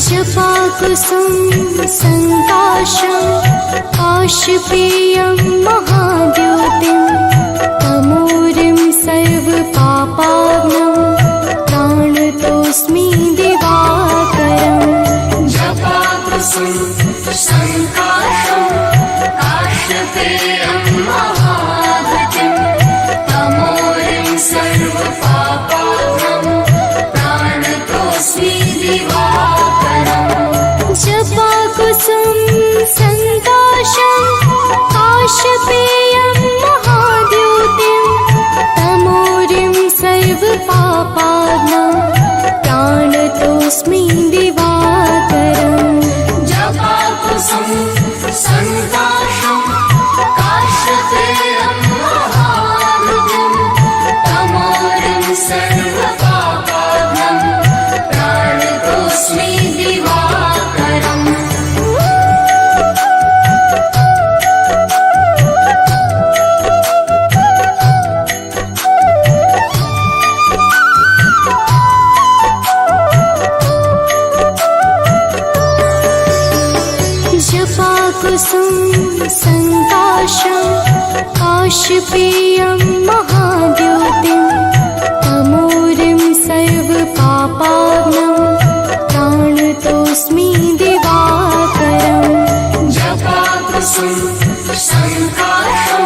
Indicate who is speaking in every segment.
Speaker 1: जपाकुसुम संकाशं काशपेयं महाद्योतिं तमोरिं सर्वपापाग्नं प्राणतोऽस्मि दिवाकरम्।
Speaker 2: जपाकुसुम संकाशं काशपेयं महाद्योतिं तमोरिं सर्वपापाग्नं प्राणतोऽस्मि दिवाकरम्।
Speaker 1: जपाकुसुम संकाशं काशपेयं महाद्योतिं तमोरिं सर्वपापाग्नं प्राणतोऽस्मि दिवाकरम्।
Speaker 2: जपाकुसुम संकाशं काशपेयं महाद्योतिं तमोरिं सर्वपापाग्नं प्राणतोऽस्मि दिवाकरम्।
Speaker 1: जपाकुसुम संकाशं काशपेयं महाद्योतिं तमोरिं सर्वपापाग्नं प्राणतोऽस्मि दिवाकरम्।
Speaker 2: जपाकुसुम संकाशं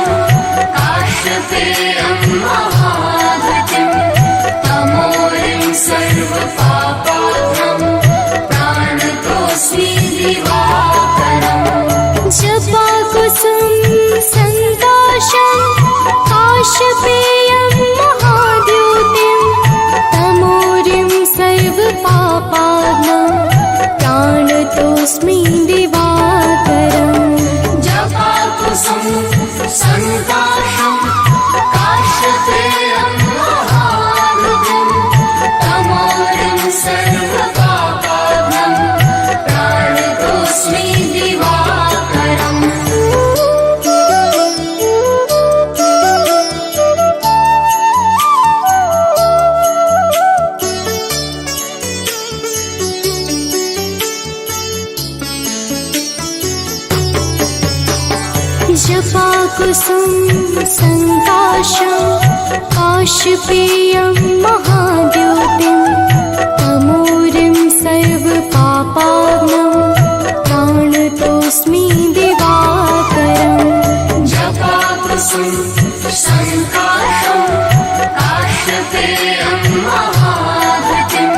Speaker 2: काशपेयं महाद्योतिं तमोरिं सर्वपापाग्नं प्राणतोऽस्मि दिवाकरम्।
Speaker 1: जपाकुसुम संकाशं काशपेयं महाद्योतिं तमोरिं सर्वपापाग्नं प्राणतोऽस्मि दिवाकरम्।
Speaker 2: जपाकुसुम संकाशं काशपेयं महाद्योतिं तमोरिं सर्वपापाग्नं प्राणतोऽस्मि दिवाकरम्।
Speaker 1: जपाकुसुम संकाशं काशपेयं महाद्योतिं तमोरिं सर्वपापाग्नं प्राणतोऽस्मि दिवाकरम्।
Speaker 2: जपाकुसुम संकाशं काशपेयं महाद्योतिं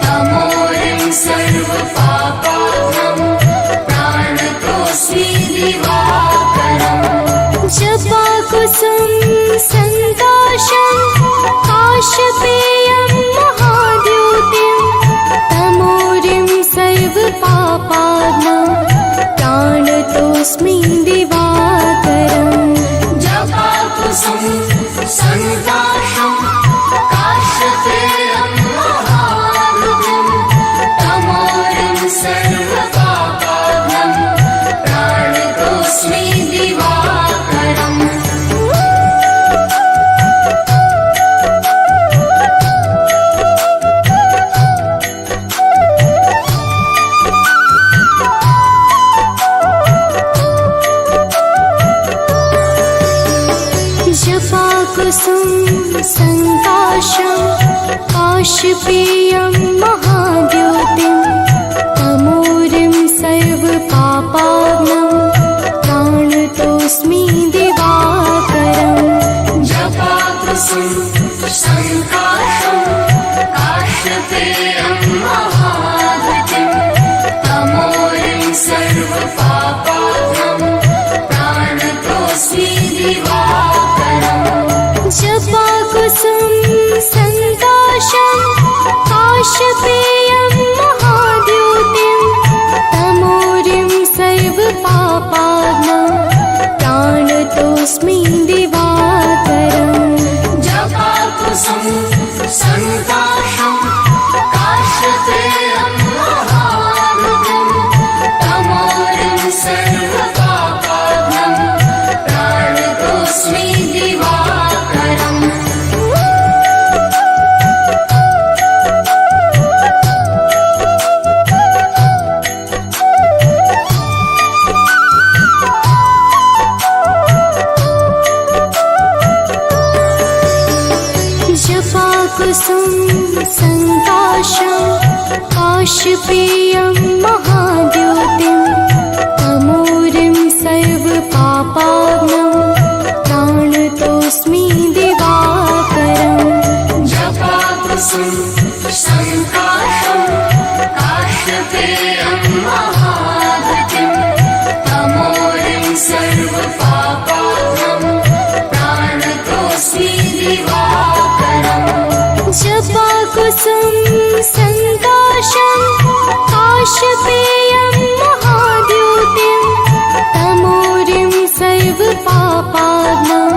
Speaker 2: तमोरिं सर्वपापाग्नं प्राणतोऽस्मि दिवाकरम्।
Speaker 1: जपाकुसुम संकाशं काशपेयं महाद्योतिं तमोरिं सर्वपापाग्नं प्राणतोऽस्मि दिवाकरम्।
Speaker 2: जपाकुसुम संकाशं काशपेयं महाद्योतिं तमोरिं सर्वपापाग्नं प्राणतोऽस्मि दिवाकरम्।
Speaker 1: जपाकुसुम संकाशं काशपेयं महाद्योतिं तमोरिं सर्वपापाग्नं प्राणतोऽस्मि दिवाकरम्।
Speaker 2: जपाकुसुम संकाशं काशपेयं महाद्योतिं तमोरिं सर्वपापाग्नं प्राणतोऽस्मि दिवाकरम्।
Speaker 1: जपाकुसुम संकाशं काशपेयं काशपेयं महाद्योतिं तमोरिं सर्वपापाग्नं प्राणतोऽस्मि दिवाकरम्
Speaker 2: जपाकुसुम संकाशं काश्यपेयं महाद्युतिं तमोरिं सर्वपापाग्नं प्राणतोऽस्मि दिवाकरम्
Speaker 1: जपाकुसुम संकाशं काशपेयं महाद्योतिं तमोरिं सर्वपापाग्नं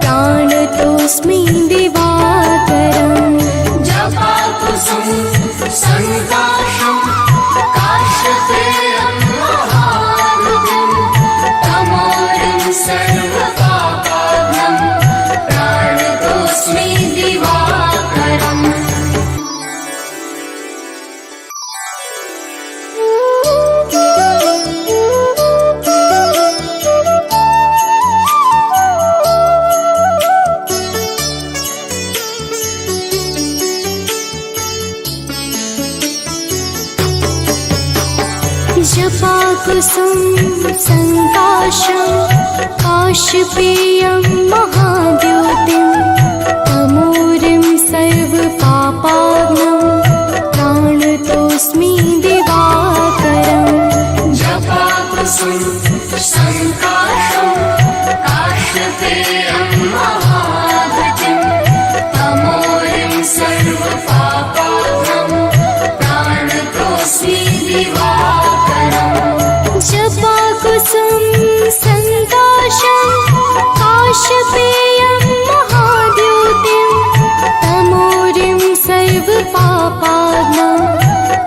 Speaker 1: प्राणतोऽस्मि दिवाकरम्
Speaker 2: जपाकुसुम संकाशं काश्यपेयं महाद्युतिं तमोरिं सर्वपापाग्नं प्राणतोऽस्मि दिवाकरम्
Speaker 1: जपाकुसुम संकाशं काशपेयं महाद्योतिं तमोरिं सर्वपापाग्नं प्राणतोऽस्मि दिवाकरम्
Speaker 2: जपाकुसुम संकाशं काश्यपेयं महाद्युतिं तमोरिं सर्वपापाग्नं प्राणतोऽस्मि दिवाकरम्
Speaker 1: जपाकुसुम संकाशं काशपेयं महाद्योतिं तमोरिं सर्वपापाग्नं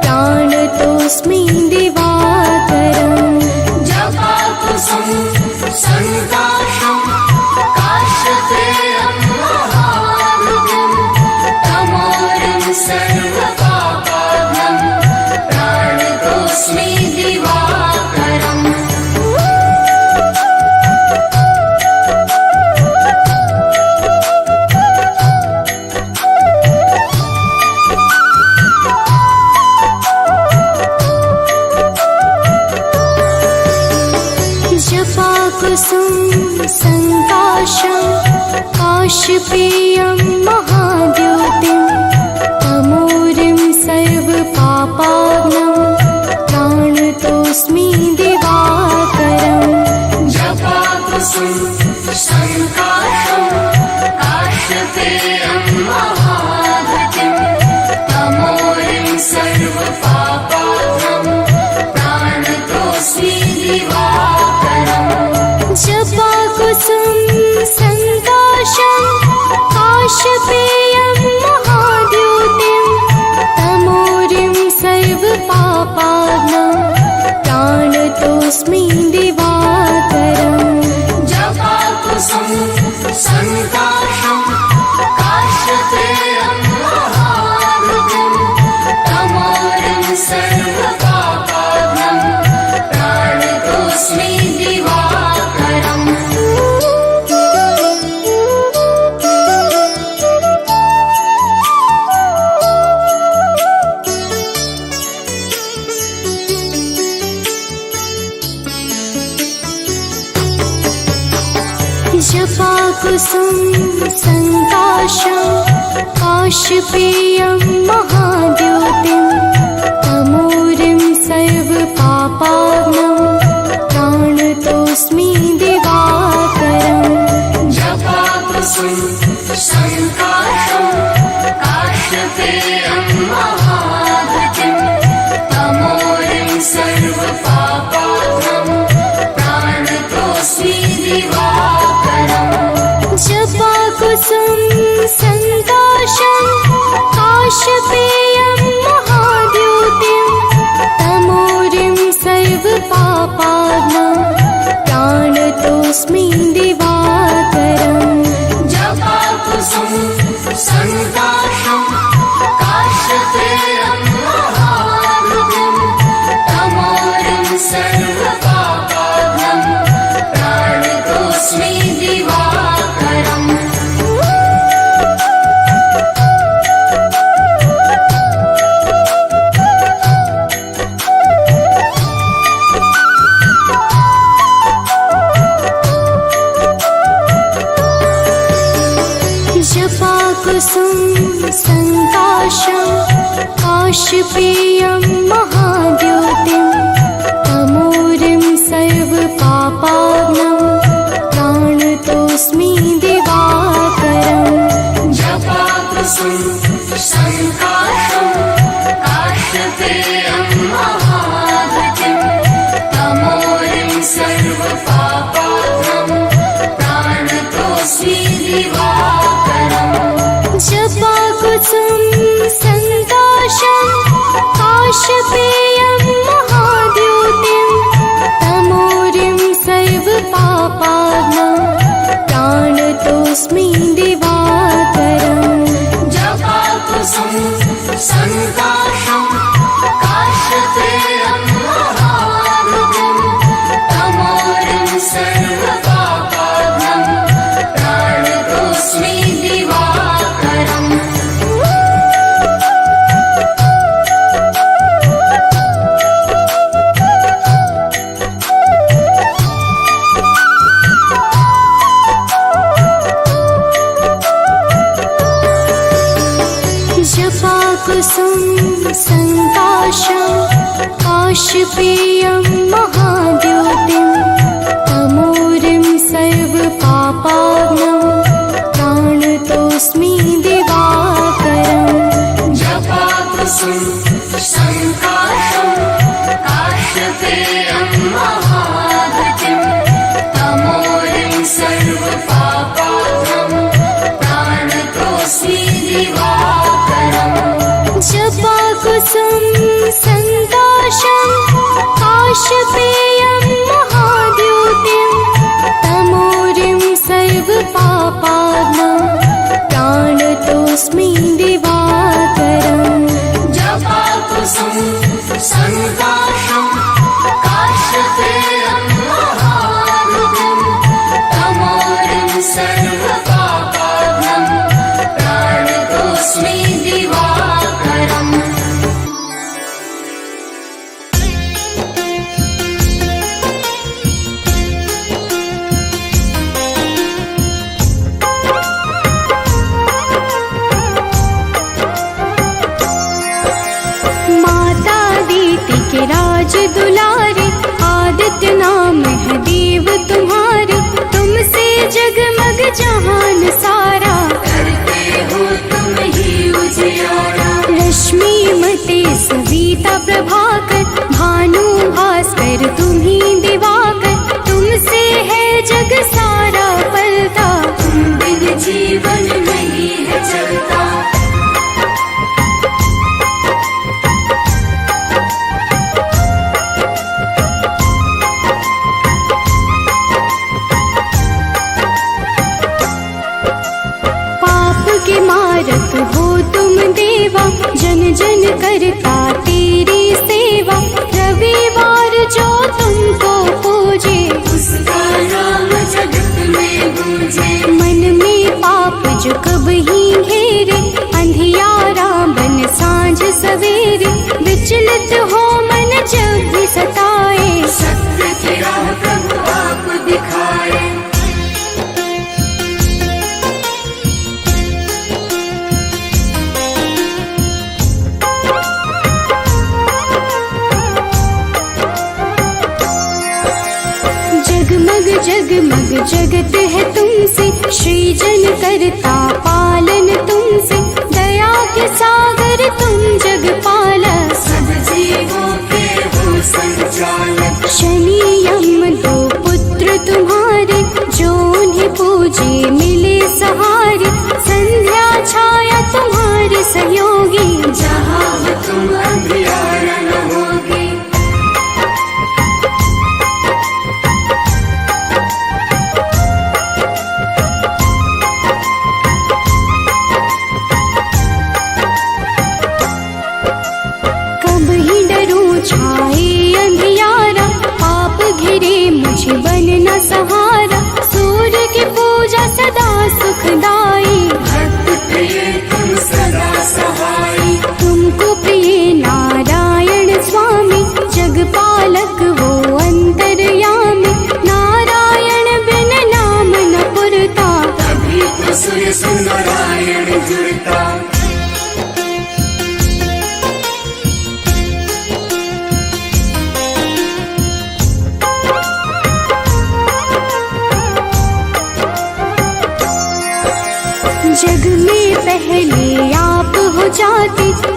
Speaker 1: प्राणतोऽस्मि दिवाकरम्
Speaker 2: जपाकुसुम संकाशं काश्यपेयं महाद्युतिं तमोरिं सर्वपापाग्नं प्राणतोऽस्मि दिवाकरम्
Speaker 1: जपाकुसुम संकाशं काशपेयं महाद्योतिं तमोरिं सर्वपापाग्नं प्राणतोऽस्मि दिवाकरम्
Speaker 2: जपाकुसुम संकाशं काश्यपेयं महाद्युतिं तमोरिं सर्वपापाग्नं प्राणतोऽस्मि दिवाकरम्
Speaker 1: जपाकुसुम संकाशं काशपेयं महाद्योतिं तमोरिं सर्वपापाग्नं प्राणतोऽस्मि दिवाकरम्
Speaker 2: जपाकुसुम संकाशं काश्यपेयं महाद्युतिं तमोरिं सर्वपापाग्नं प्राणतोऽस्मि दिवाकरम्
Speaker 1: जपाकुसुम संकाशं काशपेयं महाद्योतिं तमोरिं सर्वपापाग्नं प्राणतोऽस्मि दिवाकरम्
Speaker 2: जपाकुसुम संकाशं काश्यपेयं महाद्युतिं तमोरिं सर्वपापाग्नं प्राणतोऽस्मि दिवाकरम्
Speaker 1: जपाकुसुम संकाशं काशपेयं काशपेयं महाद्योतिं तमोरिं सर्वपापाग्नं प्राणतोऽस्मि दिवाकरम्
Speaker 2: जपाकुसुम संकाशं काश्यपेयं महाद्युतिं तमोरिं सर्वपापाग्नं प्राणतोऽस्मि दिवाकरम्
Speaker 1: जपाकुसुम संकाशं काशपेयं महाद्योतिं तमोरिं सर्वपापाग्नं प्राणतोऽस्मि दिवाकरम्
Speaker 2: जपाकुसुम संकाशं काश्यपेयं महाद्युतिं तमोरिं सर्वपापाग्नं प्राणतोऽस्मि दिवाकरम्
Speaker 1: जपाकुसुम संकाशं काशपेयं महाद्योतिं तमोरिं सर्वपापाग्नं प्राणतोऽस्मि दिवाकरम्
Speaker 2: जपाकुसुम संकाशं काश्यपेयं महाद्युतिं तमोरिं सर्वपापाग्नं प्राणतोऽस्मि दिवाकरम्
Speaker 1: जपाकुसुम संकाशं काशपेयं महाद्योतिं तमोरिं सर्वपापाग्नं प्राणतोऽस्मि दिवाकरम्
Speaker 2: जपाकुसुम संकाशं काश्यपेयं महाद्युतिं तमोरिं सर्वपापाग्नं प्राणतोऽस्मि दिवाकरम्
Speaker 1: माता दीति के राज दुलारे आदित्य नाम है देव तुम्हारे तुमसे जगमग जहान सारा
Speaker 2: करते हो तुम ही उजियारा
Speaker 1: रश्मि मते सविता प्रभाकर भानु भास्कर तुम्ही दिवाकर तुमसे है जग सारा पलता
Speaker 2: तुम बिन जीवन नहीं है चलता
Speaker 1: पाप के मारक हो तुम देवा जन जन करता तेरी सेवा रविवार जो तुमको पूजे
Speaker 2: उसका नाम जगत में गूंजे
Speaker 1: मन में पाप जो कब ही घेरे अंधियारा बन सांझ सवेरे विचलित हो मन जब भी सताए
Speaker 2: सत्य की राह प्रभु आप दिखाए
Speaker 1: जगमग जगमग जगत है तुमसे सृजन करता पालन तुमसे दया के सागर तुम जगपालक
Speaker 2: सब जीवों के हो संचालक
Speaker 1: शनि यम दो पुत्र तुम्हारे जो उन्हें पूजे मिले सहारे संध्या छाया तुम्हारे सहयोगी
Speaker 2: जहाँ हो तुम अंधियारा न होगी
Speaker 1: कब ही डरूं छाए अंधियारा पाप घिरे मुझे बनना सहारा सूर्य की पूजा सदा सुखदाई
Speaker 2: भक्त प्रिय तुम सदा सहाय
Speaker 1: तुमको प्रिय नारायण स्वामी जगपालक वो अंतर्यामी नारायण बिन नाम न पुरता
Speaker 2: तभी तो सूर्य सुनारायण जुड़ता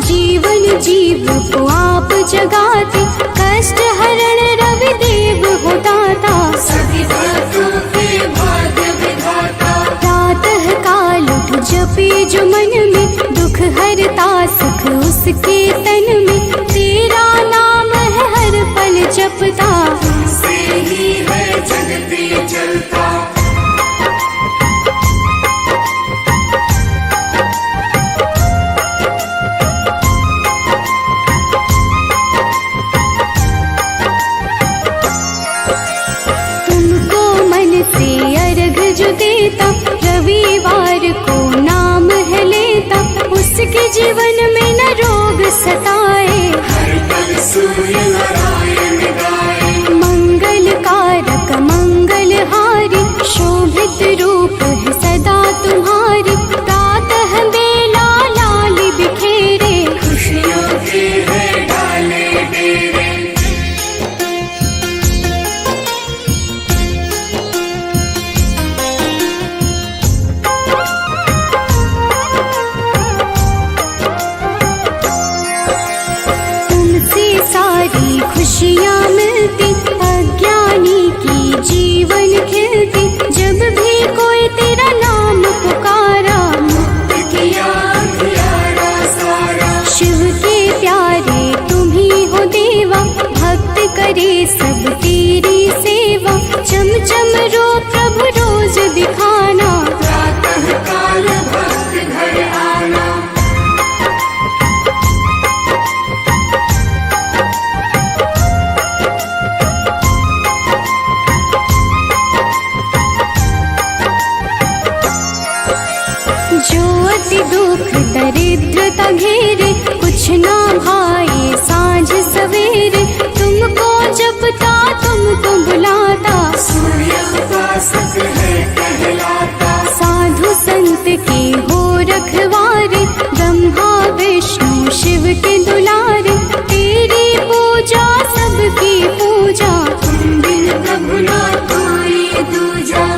Speaker 1: जीवन जीव को आप जगाते, कष्ट हरण रवि देव हो दाता।
Speaker 2: सभी भक्तों के भाग्य विधाता,
Speaker 1: प्रातः काल उठ जपे जो मन में, दुख हरता सुख उसके तन में। तेरा नाम है हर पल जपता,
Speaker 2: से ही है जगती चलता।
Speaker 1: तुमको मन से अर्घ जो देता, रविवार को नाम है लेता। उसके जीवन में न रोग सताए,
Speaker 2: हर पल सूर्य नारायण गाए।
Speaker 1: मंगल कारक मंगलहारी, शोभित रूप है सदा तुम्हारी। प्रातः बेला लाल बिखेरे,
Speaker 2: खुशियों के है डाले डेरे।
Speaker 1: तुमसे सारी खुशियाँ मिलती, अज्ञानी की जीवन खिलती। जब भी कोई तेरा नाम पुकारा,
Speaker 2: किया अंधियारा सारा।
Speaker 1: शिव के प्यारे तुम ही हो देवा। भक्त करे सब तेरी सेवा, चम चम रो प्रभु रोज दिखाना।
Speaker 2: प्रातः काल भक्त घर आना,
Speaker 1: जो अति दुख दरिद्रता घेरे, कुछ ना भाए सांझ सवेरे। तुमको जपता तुमको बुलाता,
Speaker 2: सूर्य उपासक है कहलाता।
Speaker 1: साधु संत के हो रखवारे, ब्रह्मा विष्णु शिव के दुलारे। तेरी पूजा सबकी पूजा,
Speaker 2: तुम बिन प्रभु ना कोई दूजा।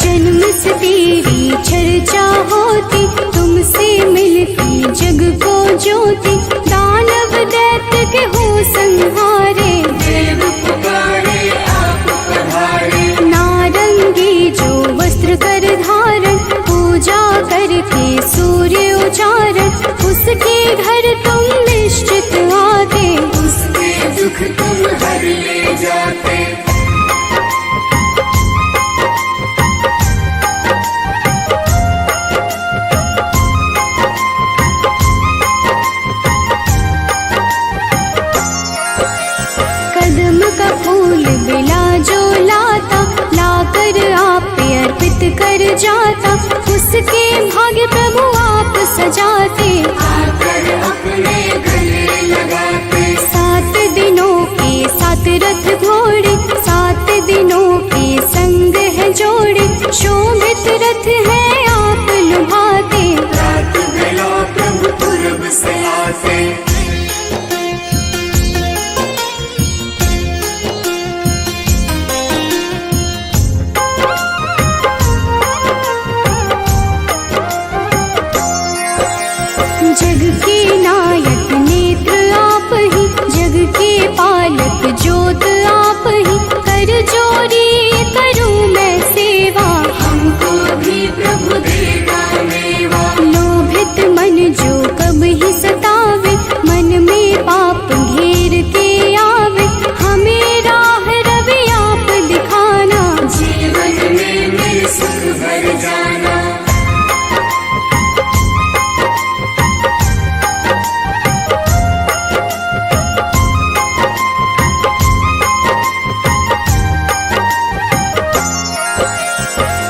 Speaker 1: जन्म से तेरी चर्चा होती, तुमसे मिलती जग को ज्योति। दानव दैत्य के हो संहारे,
Speaker 2: देव पुकारे आप पधारे।
Speaker 1: नारंगी जो वस्त्र कर धारण, पूजा करके सूर्य उचारण। उसके घर तुम निश्चित आते,
Speaker 2: उसके दुख तुम हर ले जाते।
Speaker 1: कदम का फूल बिला जो लाता, लाकर आप पे अर्पित कर जाता। उसके भाग्य प्रभु आप सजाते,
Speaker 2: आकर अपने गले लगाते।
Speaker 1: 7 दिनों के 7 रथ घोड़े, 7 दिनों के संग है जोड़े। शोभित रथ है आप लुभाते,
Speaker 2: रात बेला प्रभु पूरब से आते।
Speaker 1: जग के नायक नेत्र आप ही, जग के पालक ज्योत आप ही। कर जोरी करूं मैं सेवा,
Speaker 2: हमको भी प्रभु देगा मेवा।
Speaker 1: लोभित मन जो कब ही सतावे, मन में पाप घेर के आवे। हमें राह रवि आप दिखाना,
Speaker 2: जीवन में मेरे सुख भर जाना।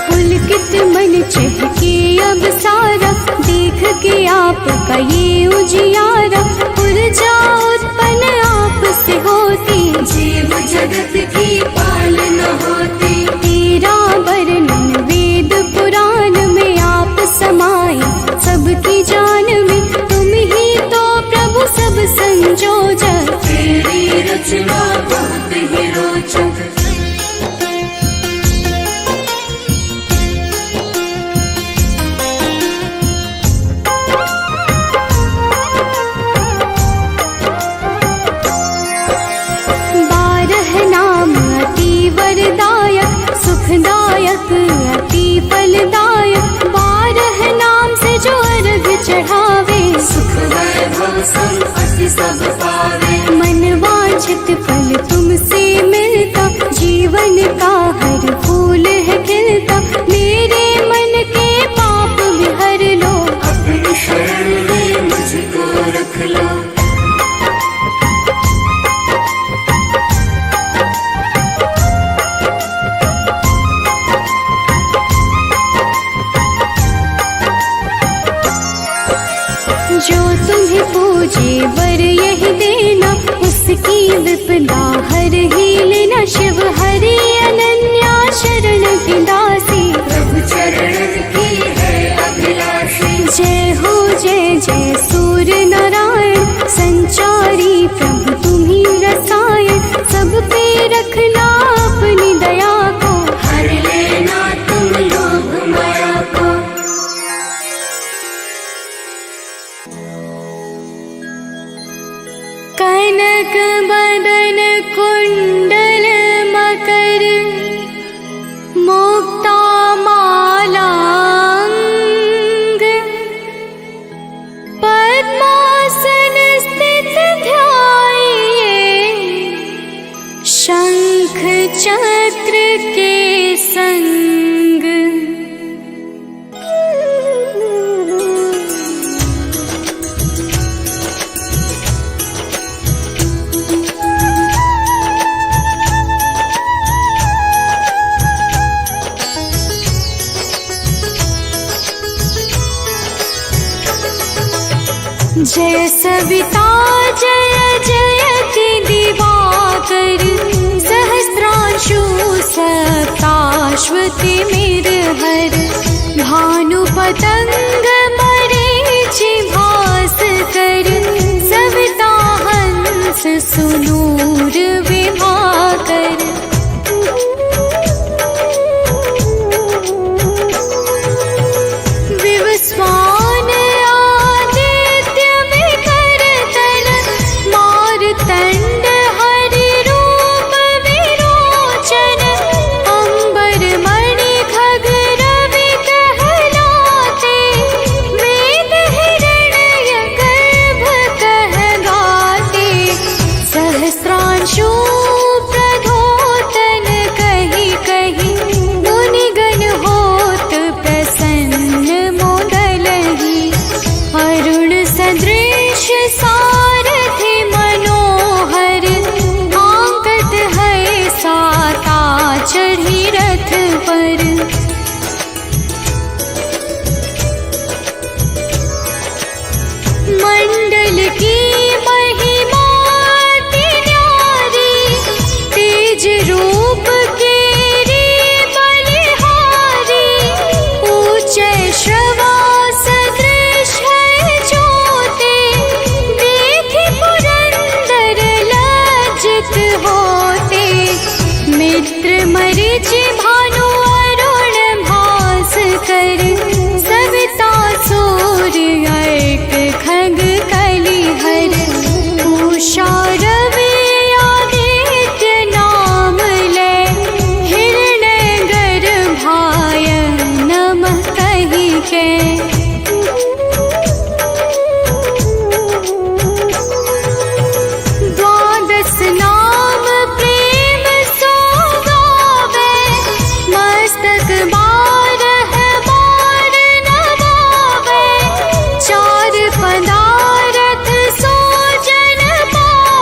Speaker 1: पुलकित मन चहके अब सारा, देख के आपका ये उजियारा। ऊर्जा उत्पन्न आप से होती,
Speaker 2: जीव जगत की पालना होती।
Speaker 1: तेरा वर्णन वेद पुराण में आप समाये, सबकी जान में तुम ही तो प्रभु सब संजोजा।
Speaker 2: रचना बहुत ही रोचक।
Speaker 1: वरदायक सुखदायक अति फलदायक 12 नाम से जो अर्घ चढ़ावे
Speaker 2: सुख वैभव संपत्ति सब पावे।
Speaker 1: मन वांछित फल तुमसे मिलता जीवन का हर फूल है खिलता। मेरे मन के पाप भी हर लो
Speaker 2: अपनी शरण में मुझको रख लो।
Speaker 1: जो तुम्हें पूजे वर यही देना उसकी विपदा हर ही लेना। शिव हरि अनन्या शरण की दासी
Speaker 2: प्रभु चरण की है अभिलाषी।
Speaker 1: जय हो जय जय सूर्य नारायण संचारी प्रभु तुम्ही रसायन। सब पे रखना अपनी दया को
Speaker 2: हर लेना तुम लोभ माया को।
Speaker 1: कनक बदन कुंडल मकर मुक्ता मालांग पद्मासन स्थित ध्याये शंख चक्र के संग। जय सविता जय जयति दिवाकर सहस्रांशु सप्ताश्वति मेरहर भानु पतंग मरीचि भास्कर सविता हंस सुनूर विभाकर। विवस्वान तंड हरि रूप विरोचन अंबर मणि खग रवि कहलाते। वेद हिरण्य गर्भ कह गाते सहस्रांशु प्रधोतन कही कही मुनिगण होत प्रसन्न मोदलहि। अरुण सदृश सारथि मनोहर आंकत है साता चढ़ी रथ पर। मंडल की महिमा अति न्यारी तेज रूप केरी बलिहारी। ऊंचे श्रवा सदृश है ज्योति देखि पुरंदर लज्जित होते। मित्र मरीचि भानु अरुण भास्कर सविता सूर्य एक खग कलिहर। उषा रवि आदित्य नाम ले हिरण्य गर्भाय नमः कहि के। द्वादश नाम प्रेम सो गावे मस्तक बारह बार नवावे। चार पदारथ सो जन पावे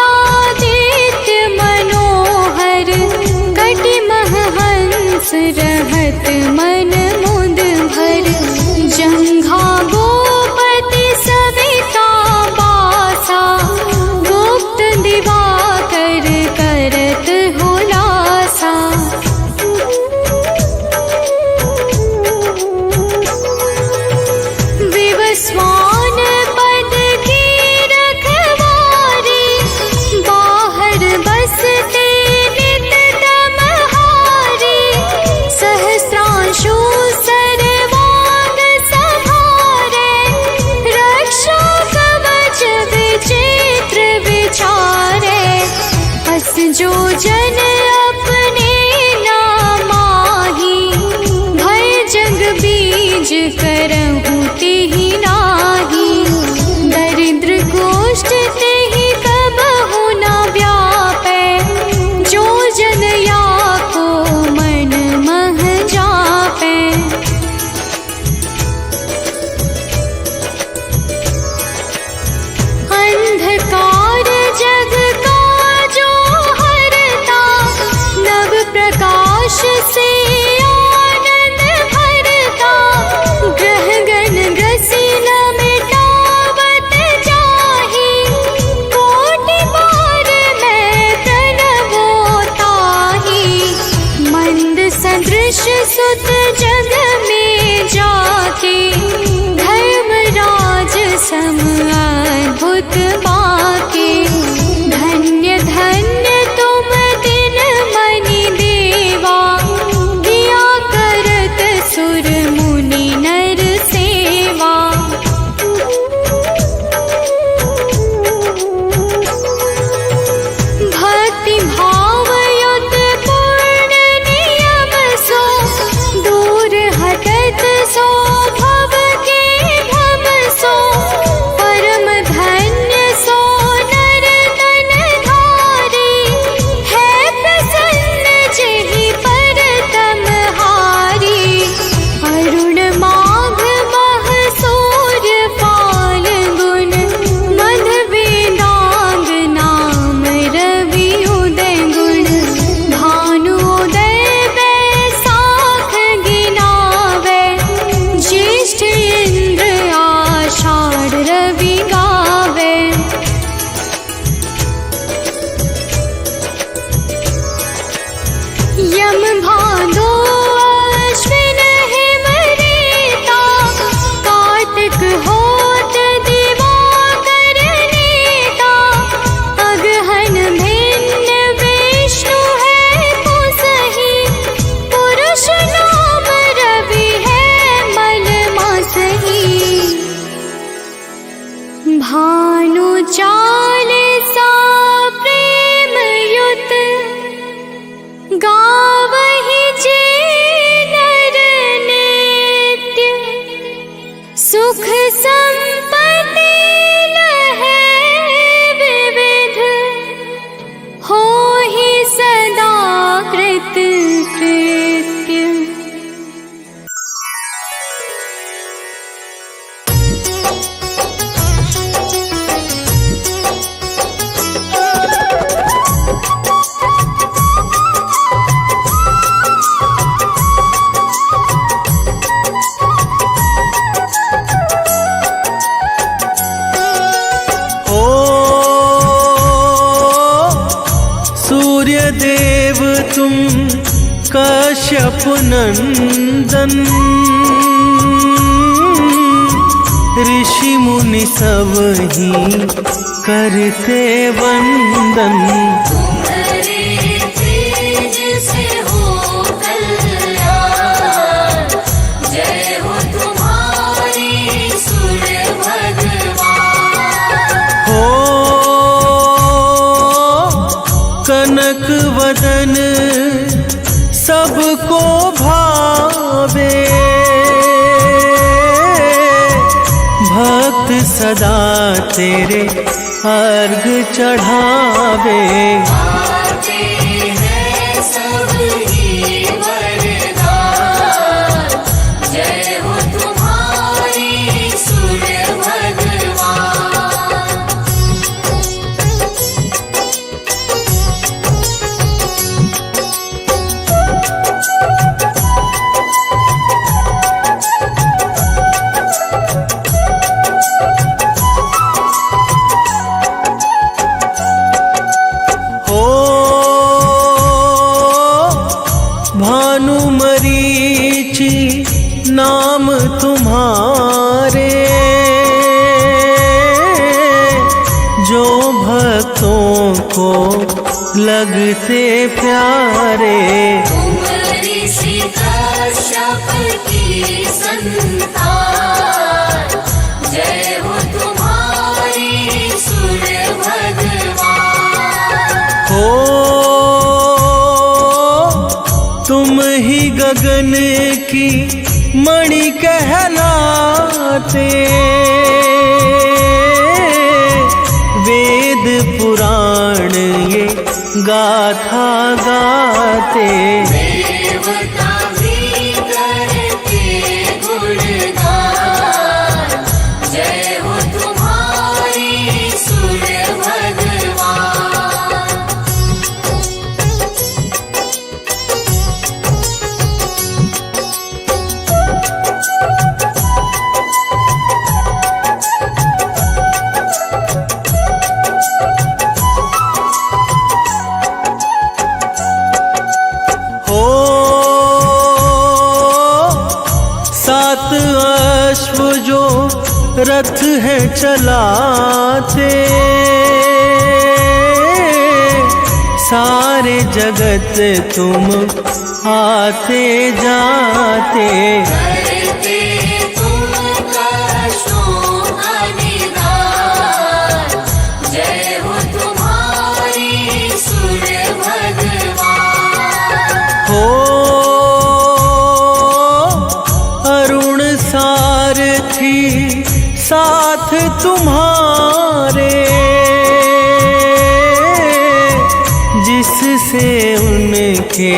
Speaker 1: नाभियादित्य मनोहर कटिमह हंस रहत मन मुद भर जंघा गोपति सविता बासा गुप्त दिवाकर करत हुलासा विवस्वान पद की रखवारी बाहर बसते नित तमहारी सहस्रांशु सर्वांग संहारे रक्षा कवच विचित्र विचारे अस जो जन अपने नामाही भय जग बीज करहु तेहि नाही दरिद्र गोष्ठ तेहि कबहु न व्यापै जो जन या को मन मह जापै अंधकार जग का जो हरता नव प्रकाश से आनंद भरता ग्रह गण ग्रसी न मिटावत जाहि कोटि बार मैं प्रणवो ताहि मंद सदृश सुत जग में जाके धर्मराज सम अद्भुत बाके धन्य धन्य तुम दिन मनि देवा किया करत सुर मुनि नर सेवा भक्ति भाव युत पूर्ण नियम सो दूर हटत सो भव के भव सो परम धन्य सो नर तन धारी है प्रसन्न जेहि पर तमहारी अरुण माघ मह सूर्य पाल गुण मध वेदांग नाम रवि उदय गुण भानु उदय बैसाख गिनावे ज्येष्ठ इंद्र आषाढ़ रवि गावे यम भादो अश्विन हिम रेता कार्तिक होत दिवाकर नेता अगहन भिन्न विष्णु है पुसहि पुरुष नाम रवि है मल मासहि भानु चालीसा प्रेम युत गावहि जे नर नित्य सुख संपत्ति लहै विविध होहि सदा कृत कृत्य
Speaker 3: सूर्यदेव तुम कश्यप नंदन ऋषि मुनि सब ही करते वंदन
Speaker 2: तुम्हारे तेज से हो कल्याण जय हो तुम्हारी सूर्य भगवान
Speaker 3: हो कनक वदन सबको भावे भक्त सदा तेरे अर्घ चढ़ावे
Speaker 2: आते हैं सब ही वरदान जय हो तुम्हारी सूर्य भगवान
Speaker 3: भक्तों को लगते प्यारे।
Speaker 2: तुम ऋषि कश्यप की संतान, जय हो तुम्हारी सूर्य भगवान।
Speaker 3: हो तुम ही गगन की मणि कहलाते, वेद पुराण ये गाथा गाते।
Speaker 2: देवता भी करते गुणगान, जय हो तुम्हारी सूर्य भगवान।
Speaker 3: सात अश्व जो रथ है चलाते, सारे जगत तुम आते जाते।
Speaker 2: करते तुम कष्टों का निदान, जय हो तुम्हारी सूर्य भगवान।
Speaker 3: हो अरुण सारथी साथ तुम्हारे, जिससे उनके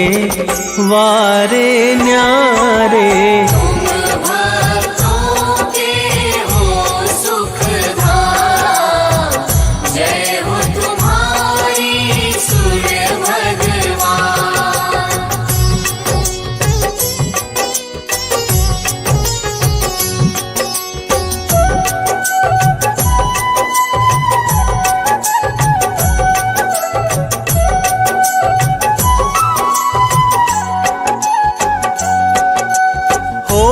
Speaker 3: वारे न्यारे।
Speaker 2: तुम भक्तों के हो सुखधाम, जय हो तुम्हारी सूर्य भगवान।
Speaker 3: हो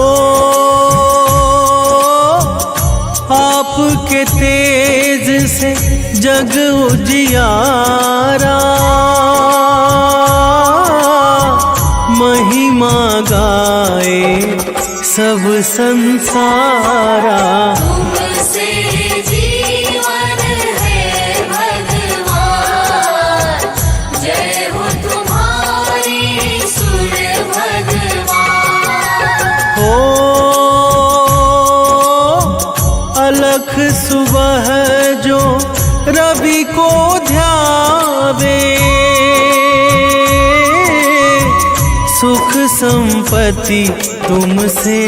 Speaker 3: आपके तेज से जग उजियारा, महिमा गाए सब संसारा।
Speaker 2: तुमसे जीवन है भगवान, जय हो तुम्हारी सूर्य भगवान।
Speaker 3: हो अलख सुबह जो रवि को ध्यावे, सुख संपत्ति तुमसे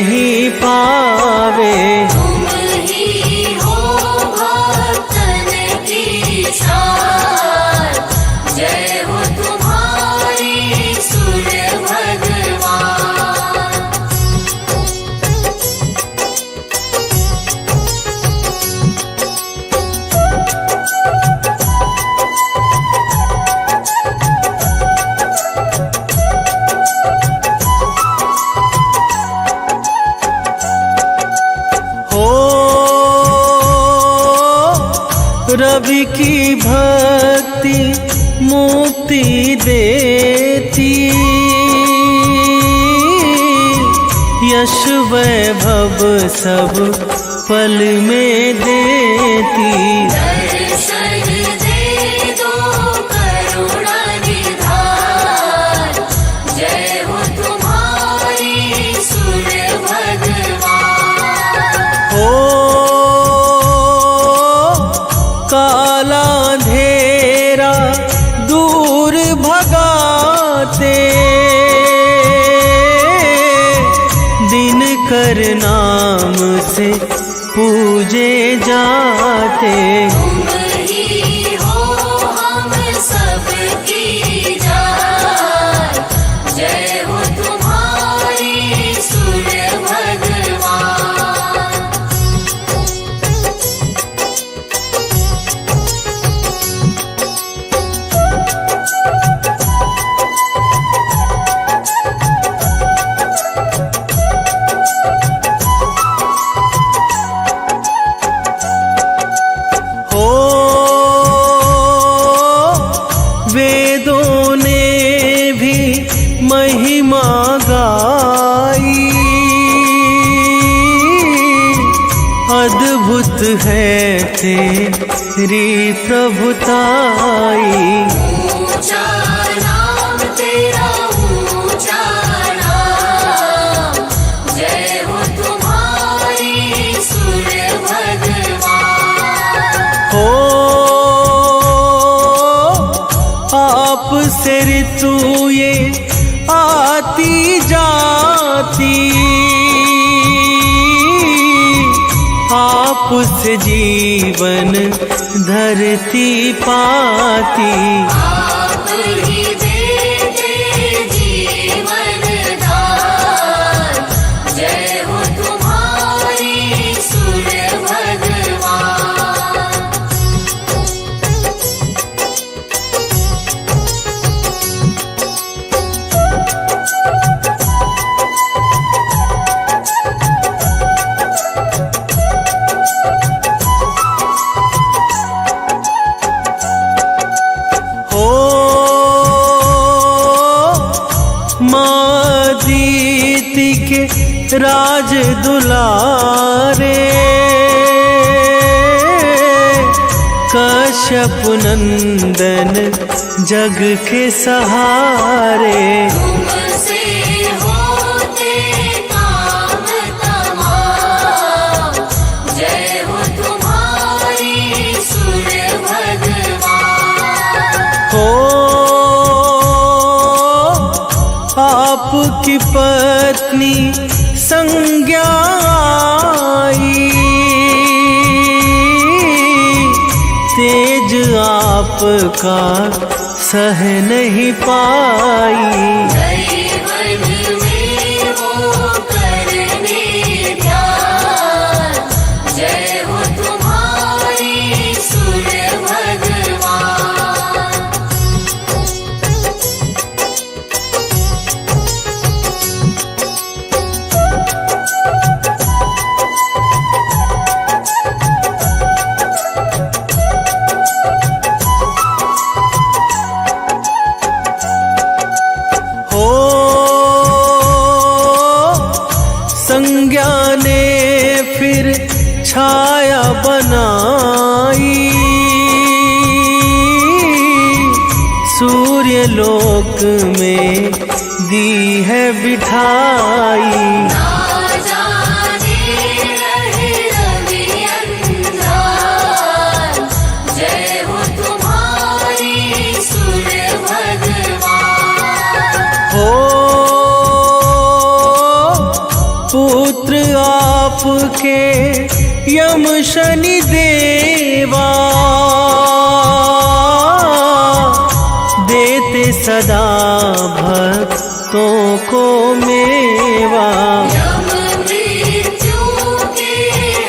Speaker 3: ही पावे।
Speaker 2: तुम ही हो भक्तन की शान, जय हो तुम्हारी सूर्य भगवान।
Speaker 3: हो रवि की भक्ति मुक्ति देती, यश वैभव सब पल में देती।
Speaker 2: दर्शन दे दो करुणा निधान, जय हो तुम्हारी सूर्य भगवान।
Speaker 3: हो काला अंधेरा दूर भगाते, दिन कर नाम से पूजे जाते।
Speaker 2: तुम ही हो हम सबकी जान, जय हो तुम्हारी सूर्य भगवान।
Speaker 3: हो अद्भुत है तेरी प्रभुताई।
Speaker 2: ऊंचा नाम तेरा ऊंचा नाम, जय हो तुम्हारी सूर्य भगवान।
Speaker 3: हो आप से ऋतु ये आती जाती, आप से जीवन धरती पाती।
Speaker 2: आप ही देते जीवन दान, जय हो तुम्हारी सूर्य भगवान।
Speaker 3: हो माँ दीति के राज दुलारे, कश्यप नंदन जग के सहारे।
Speaker 2: तुमसे होते काम तमाम, जय हो तुम्हारी सूर्य भगवान।
Speaker 3: हो आपकी पत्नी संज्ञा आई, तेज आपका सह नहीं पाई।
Speaker 2: जीवन में वो करने ध्यान, जय हो तुम्हारी सूर्य भगवान।
Speaker 3: हो संज्ञा ने फिर छाया बनाई, सूर्य लोक में दी है बिठाई।
Speaker 2: ना जाने रहे रवि अंधार, जय हो तुम्हारी सूर्य भगवान।
Speaker 3: हो पुत्र आपके यम शनि देवा, देते सदा भक्तों को मेवा।
Speaker 2: यम मृत्यु के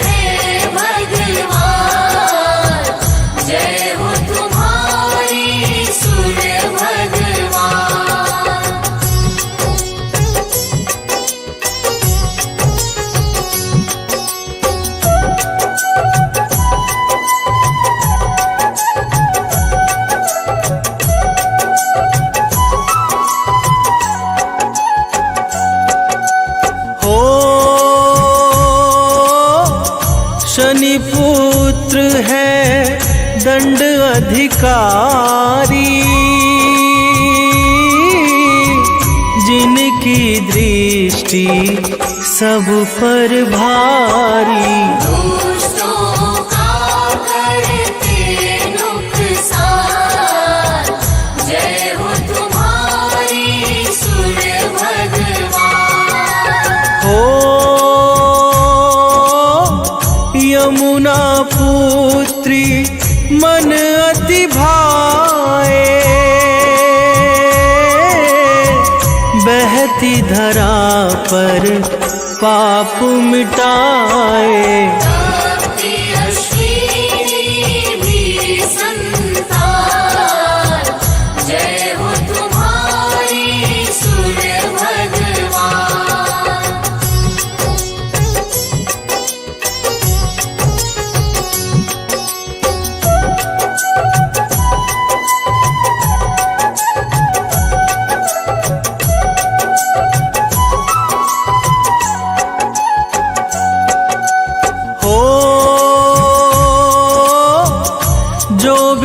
Speaker 2: हैं भगवान, जय हो तुम्हारी सूर्य भगवान।
Speaker 3: हो शनि पुत्र है दंड अधिकारी, जिनकी दृष्टि सब पर भारी।
Speaker 2: दुष्टों का करते नुकसान, जय हो तुम्हारी सूर्य भगवान।
Speaker 3: हो यमुना पुत्री मन अति भाए, बहती धरा पर पाप मिटाए।
Speaker 2: भक्ति अश्विनी भी संतान, जय हो तुम्हारी सूर्य भगवान।
Speaker 3: हो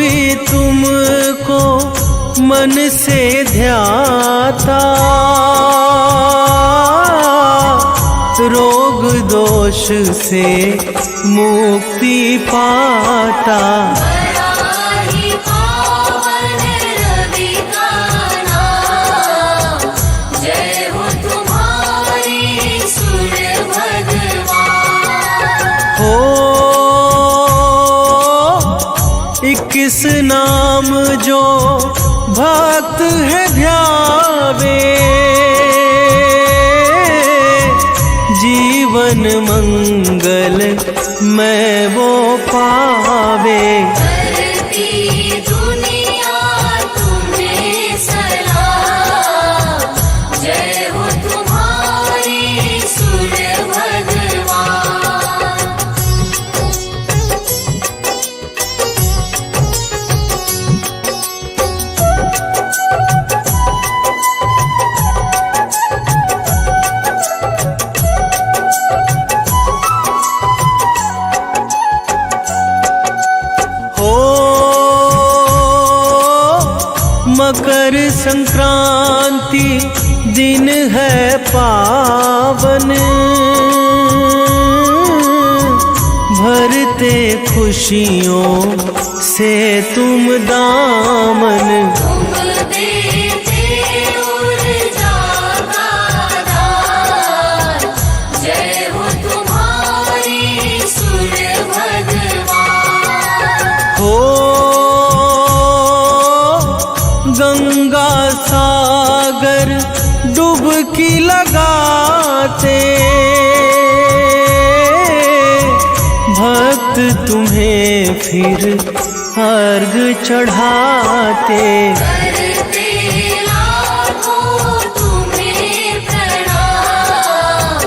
Speaker 3: भी तुमको मन से ध्याता, रोग दोष से मुक्ति पाता।
Speaker 2: बड़ा ही पावन रवि का नाम, जय हो तुम्हारी सूर्य भगवान।
Speaker 3: हो 21 नाम जो भक्त है ध्यावे, जीवन मंगल मैं वो पावे।
Speaker 2: करती दुनिया तुम्हें सलाम, जय हो तुम्हारी सूर्य भगवान।
Speaker 3: मकर संक्रांति दिन है पावन, भरते खुशियों से तुम दामन।
Speaker 2: तुम देते ऊर्जा का दान, जय हो तुम्हारी सूर्य भगवान।
Speaker 3: हो गंगा सागर डुबकी लगाते, भक्त तुम्हें फिर अर्घ चढ़ाते।
Speaker 2: करते लाखों तुम्हें प्रणाम,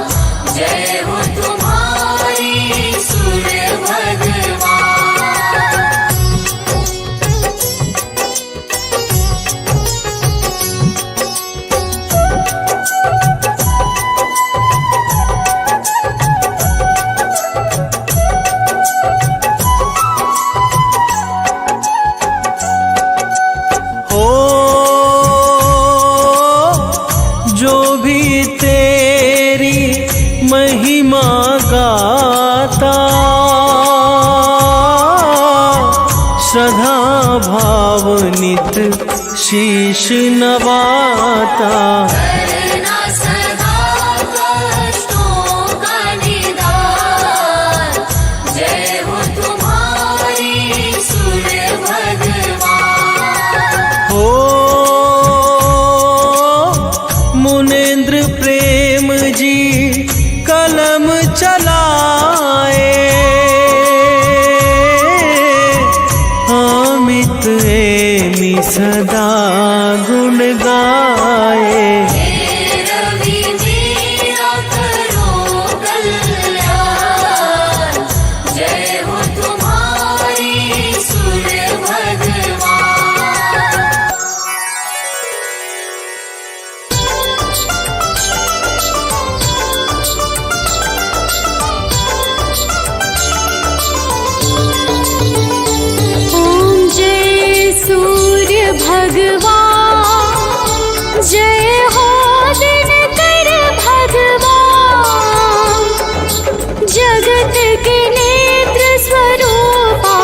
Speaker 2: जय हो तुम्हारी सूर्य भगवान।
Speaker 3: जो भी तेरी महिमा गाता, श्रद्धा भाव नित शीश नवाता।
Speaker 2: करना सदा कष्टों का निदान, जय हो तुम्हारी सूर्य भगवान।
Speaker 3: हो मुनेन्द्र प्रेम जी कलम चलाए, अमित एमी सदा गुण गाए।
Speaker 2: हे रवि मेरा करो कल्याण, जय हो तुम्हारी सूर्य भगवान।
Speaker 1: ओम जय सूर्य भगवान, जय हो दिनकर भगवान। जगत के नेत्र स्वरूपा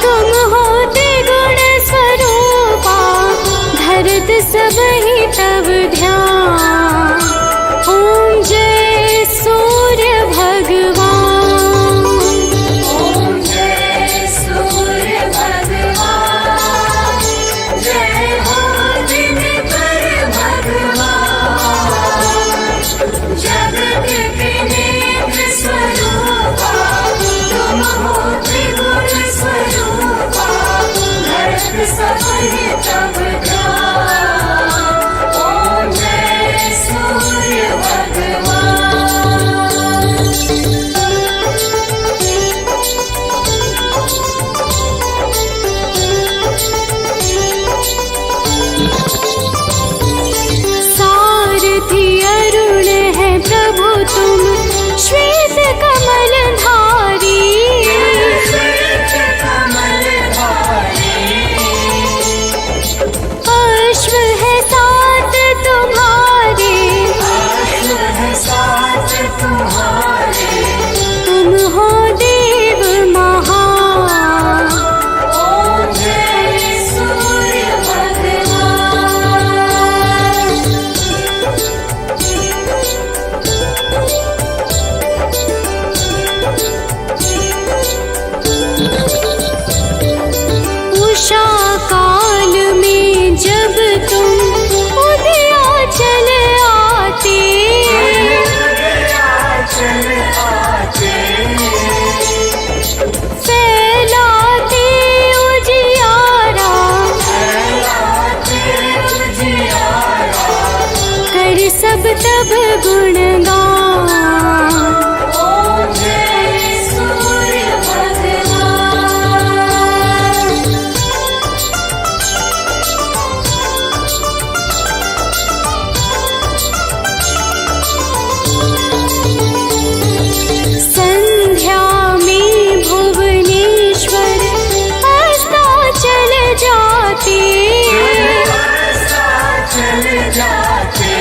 Speaker 1: तुम हो त्रिगुण स्वरूपा, धरत सब ही तब ध्यान। ओम जय सूर्य भगवान।
Speaker 2: ओम जय सूर्य भगवान, जय हो दिनकर भगवान। जगत के नेत्र स्वरूपा तुम हो त्रिगुण स्वरूपा, धरत सब ही तब ध्यान। ओम जय सूर्य भगवान।
Speaker 1: सारथी अरुण है प्रभु तुम, श्वेत कमल धारी।
Speaker 2: श्वेत कमल धारी,
Speaker 1: जाते,
Speaker 2: चल जाते,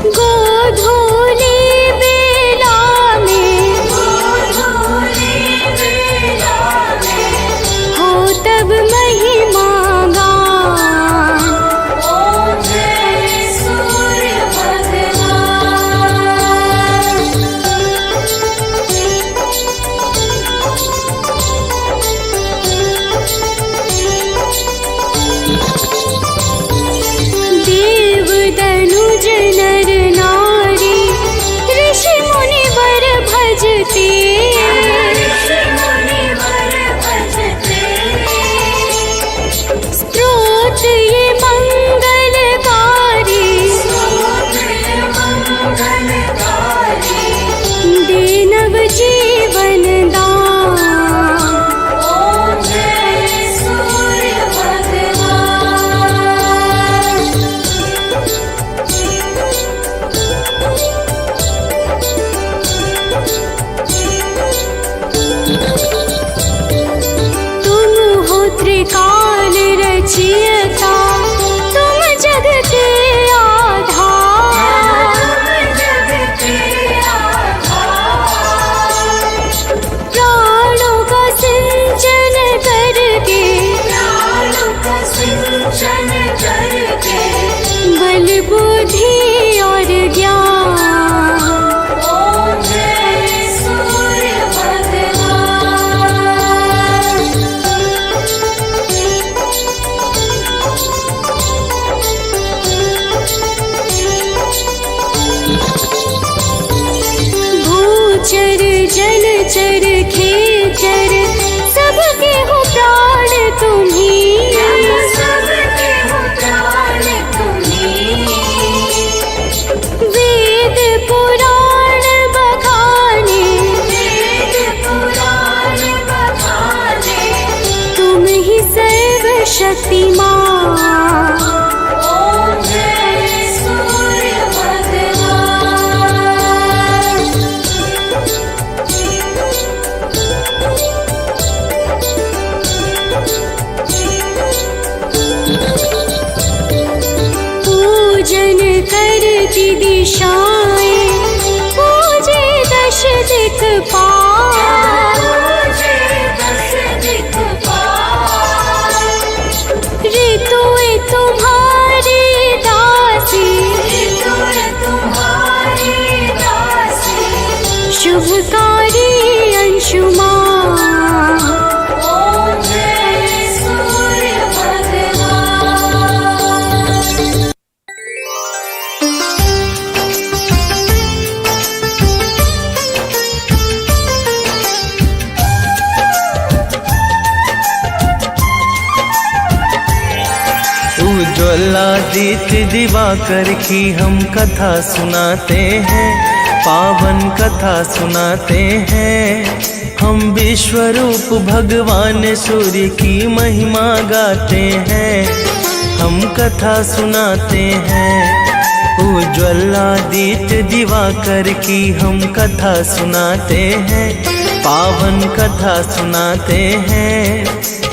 Speaker 1: गोधूली बेला में,
Speaker 2: गोधूली बेला में,
Speaker 1: हो तब महिमा गान।
Speaker 2: ओम जय सूर्य भगवान।
Speaker 1: देव दनुज नर नारी, ऋषि मुनि वर भजते,
Speaker 2: ऋषि मुनि वर भजते,
Speaker 1: स्तोत्र ये मंगलकारी,
Speaker 2: स्तोत्र मंगलकारी,
Speaker 1: दे नव जीवन दान।
Speaker 2: ओम जय सूर्य भगवान।
Speaker 1: तुम हो त्रिकाल रचयिता, तुम जग के आधार।
Speaker 2: जग के आधार,
Speaker 1: प्राणों का सिंचन करके,
Speaker 2: प्राणों का सिंचन करके,
Speaker 1: बल बुद्धि और ज्ञान।
Speaker 2: ओम जय सूर्य भगवान। भूचर जलचर खेचर, सबके हो प्राण तुम्ही। सबके हो प्राण तुम्हीं,
Speaker 1: वेद पुराण बखाने,
Speaker 2: वेद पुराण बखाने,
Speaker 1: तुम ही सर्वशक्तिमान।
Speaker 2: ओम जय सूर्य भगवान।
Speaker 1: पूजन करती दिशाएं, पूजे दश दिक्पाल।
Speaker 2: पूजे दस दिक्पाल,
Speaker 1: ऋतुएं तुम्हारी दासी,
Speaker 2: ऋतुएं तुम्हारी दासी,
Speaker 1: शुभकारी अंशुमान।
Speaker 2: ओम जय सूर्य भगवान।
Speaker 3: उज्ज्वलादित्य दिवाकर की हम कथा सुनाते हैं, पावन कथा सुनाते हैं। हम विश्व रूप भगवान सूर्य की महिमा गाते हैं, हम कथा सुनाते हैं। उज्ज्वलादित्य दिवाकर की हम कथा सुनाते हैं, पावन कथा सुनाते हैं।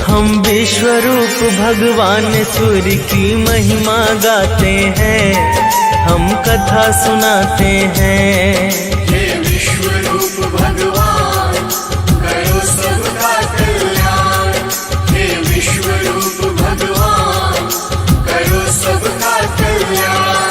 Speaker 3: हम विश्व रूप भगवान सूर्य की महिमा गाते हैं, हम कथा सुनाते हैं।
Speaker 2: हे विश्व रूप भगवान, करो सबका कल्याण। हे विश्व रूप भगवान, करो सबका कल्याण।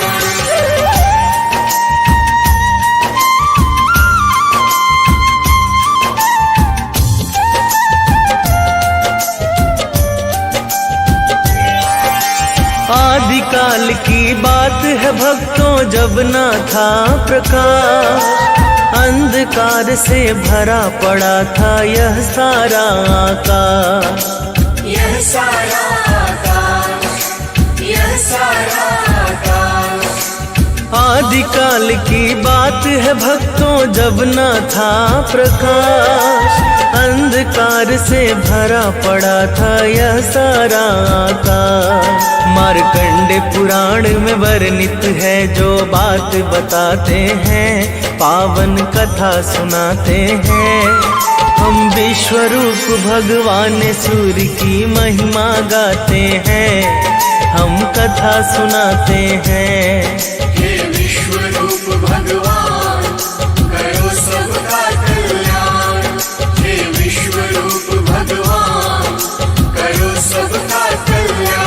Speaker 3: आदिकाल की बात है भक्तों, जब ना था प्रकाश, अंधकार से भरा पड़ा था यह सारा आकाश।
Speaker 2: यह सारा आकाश, यह सारा आकाश,
Speaker 3: आदिकाल की बात है भक्तों, जब ना था प्रकाश, अंधकार से भरा पड़ा था यह सारा आकाश। मार्कंडे पुराण में वर्णित है जो बात बताते हैं, पावन कथा सुनाते हैं। हम विश्वरूप भगवान सूर्य की महिमा गाते हैं, हम कथा सुनाते हैं।
Speaker 2: हे विश्वरूप भगवान करो सबका कल्याण। हे विश्वरूप भगवान करो सबका कल्याण।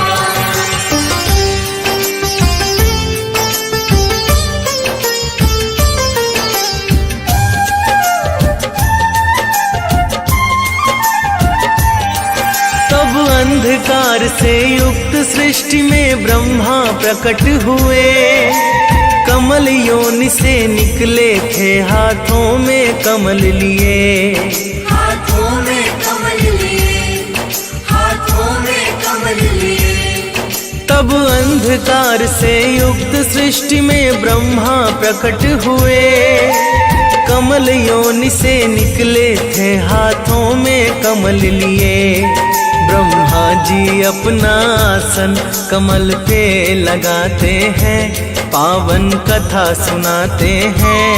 Speaker 3: तब अंधकार से युक्त सृष्टि में ब्रह्मा प्रकट हुए, कमल योनि से निकले थे हाथों में कमल लिए।
Speaker 2: हाथों में कमल लिए, हाथों में कमल लिए।
Speaker 3: तब अंधकार से युक्त सृष्टि में ब्रह्मा प्रकट हुए, कमल योनि से निकले थे हाथों में कमल लिए। ब्रह्मा जी अपना आसन कमल पे लगाते हैं, पावन कथा सुनाते हैं।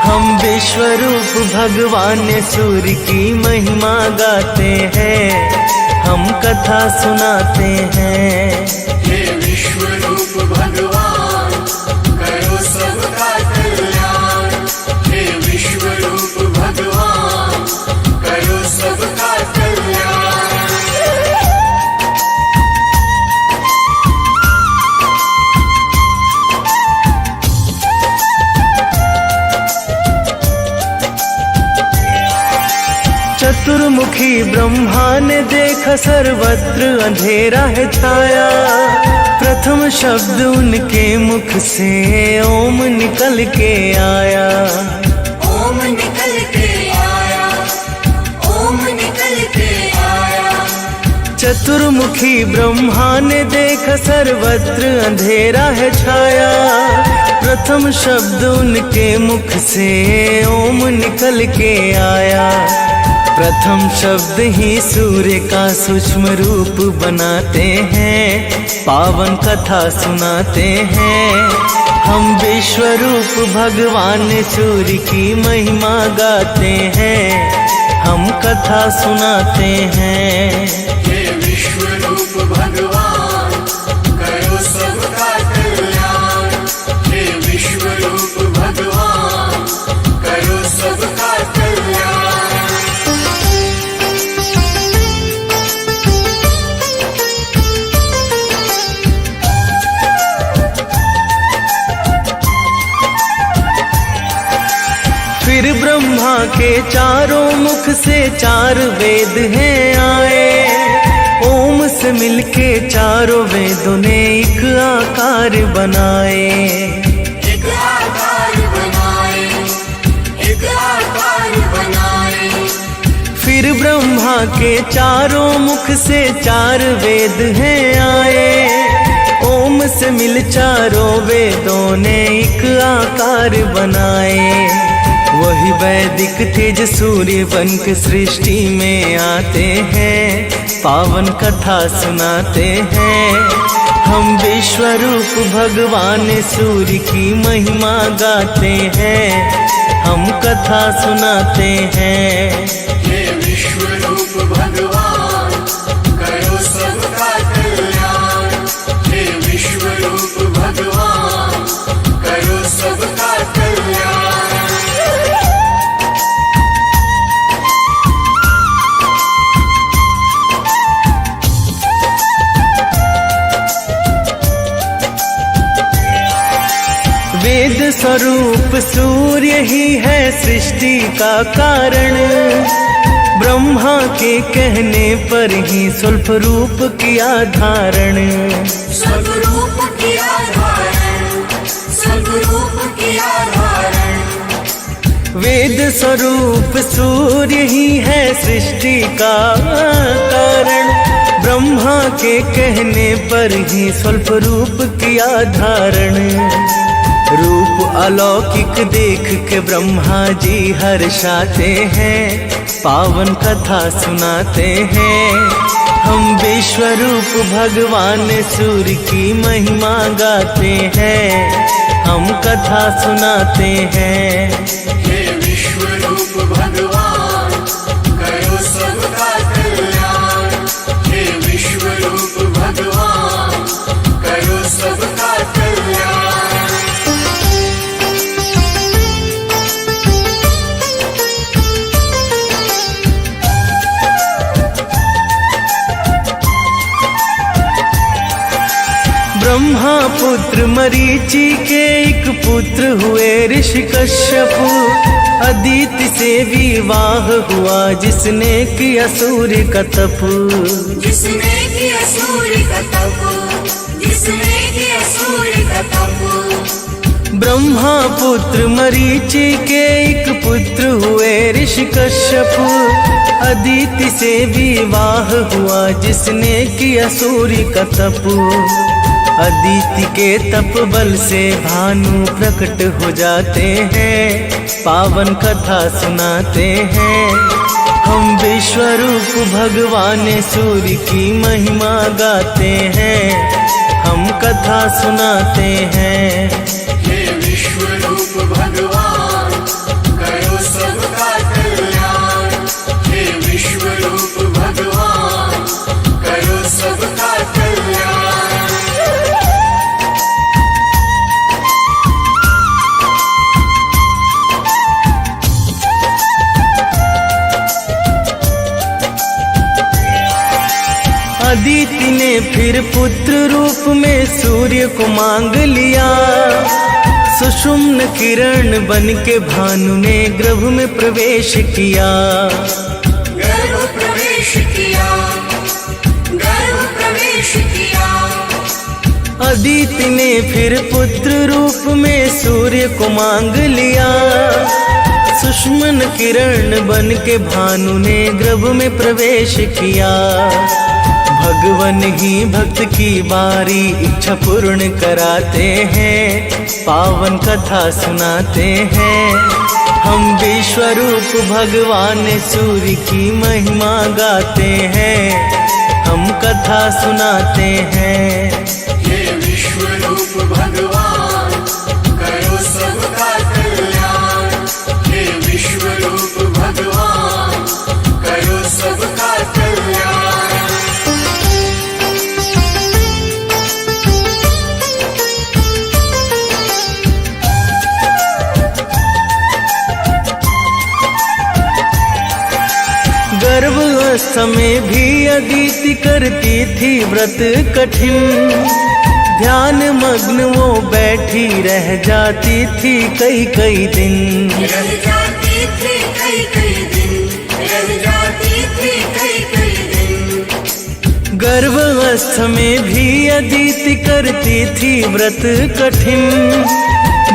Speaker 3: हम विश्वरूप भगवान सूर्य की महिमा गाते हैं, हम कथा सुनाते हैं।
Speaker 2: हे विश्वरूप भगवान करो सबका कल्याण। हे विश्वरूप भगवान करो सबका कल्याण।
Speaker 3: चतुर्मुखी ब्रह्मा ने देखा सर्वत्र अंधेरा है छाया, प्रथम शब्द उनके मुख से ओम निकल के आया।
Speaker 2: ओम निकल के आया, ओम निकल के आया।
Speaker 3: चतुर्मुखी ब्रह्मा ने देखा सर्वत्र अंधेरा है छाया, प्रथम शब्द उनके मुख से ओम निकल के आया। प्रथम शब्द ही सूर्य का सूक्ष्म रूप बनाते हैं, पावन कथा सुनाते हैं। हम विश्वरूप भगवान सूर्य की महिमा गाते हैं, हम कथा सुनाते हैं।
Speaker 2: हे विश्वरूप भगवान करो सबका कल्याण। हे विश्वरूप भगवान करो सबका कल्याण।
Speaker 3: फिर ब्रह्मा के चारों मुख से चार वेद हैं आए, ओम से मिलके चारों वेदों ने एक आकार बनाए।
Speaker 2: एक आकार बनाए, एक आकार बनाए।
Speaker 3: फिर ब्रह्मा के चारों मुख से चार वेद हैं आए, ओम से मिल चारों वेदों ने एक आकार बनाए। वही वैदिक तेज सूर्य बन के सृष्टि में आते हैं, पावन कथा सुनाते हैं। हम विश्वरूप भगवान सूर्य की महिमा गाते हैं, हम कथा सुनाते हैं।
Speaker 2: हे विश्वरूप भगवान करो सबका कल्याण। हे विश्वरूप भगवान करो सबका कल्याण।
Speaker 3: वेद स्वरूप सूर्य ही है सृष्टि का कारण, ब्रह्मा के कहने पर ही स्वल्प रूप किया धारण।
Speaker 2: स्वरूप किया धारण, स्वरूप किया धारण।
Speaker 3: वेद स्वरूप सूर्य ही है सृष्टि का कारण, ब्रह्मा के कहने पर ही स्वल्प रूप किया धारण। रूप अलौकिक देख के ब्रह्मा जी हर्षाते हैं, पावन कथा सुनाते हैं। हम विश्वरूप भगवान सूर्य की महिमा गाते हैं, हम कथा सुनाते हैं।
Speaker 2: हे विश्वरूप भगवान करो सबका कल्याण। हे विश्व रूप भगवान करो सबका कल्याण।
Speaker 3: ब्रह्मा पुत्र मरीचि के एक पुत्र हुए ऋषि कश्यप। अदिति से विवाह हुआ जिसने किया सूर्य का तप।
Speaker 2: जिसने किया सूर्य का तप, जिसने किया सूर्य का तप।
Speaker 3: ब्रह्मा पुत्र मरीचि के एक पुत्र हुए ऋषि कश्यप। अदिति से विवाह हुआ जिसने किया सूर्य का तप। अदिति के तप बल से भानु प्रकट हो जाते हैं, पावन कथा सुनाते हैं। हम विश्वरूप भगवान सूर्य की महिमा गाते हैं, हम कथा सुनाते हैं।
Speaker 2: हे विश्वरूप भगवान करो सबका कल्याण। हे विश्वरूप भगवान करो सबका कल्याण।
Speaker 3: अदिति ने फिर पुत्र रूप में सूर्य को मांग लिया। सुषुम्न किरण बन के भानु ने गर्भ में प्रवेश किया।
Speaker 2: गर्भ प्रवेश किया, गर्भ प्रवेश किया।
Speaker 3: अदिति ने फिर पुत्र रूप में सूर्य को मांग लिया। सुषुम्न किरण बन के भानु ने गर्भ में प्रवेश किया। भगवान ही भक्त की बारी इच्छा पूर्ण कराते हैं, पावन कथा सुनाते हैं। हम विश्वरूप भगवान सूर्य की महिमा गाते हैं, हम कथा सुनाते हैं।
Speaker 2: हे विश्वरूप भगवान करो सबका कल्याण। हे विश्वरूप भगवान करो सबका कल्याण।
Speaker 3: गर्भावस्था में भी अदिति करती थी व्रत कठिन। ध्यान मग्न वो बैठी रह जाती थी कई कई दिन।
Speaker 2: रह जाती थी कई कई दिन, रह जाती थी कई कई दिन।
Speaker 3: गर्भावस्था में भी अदिति करती थी व्रत कठिन।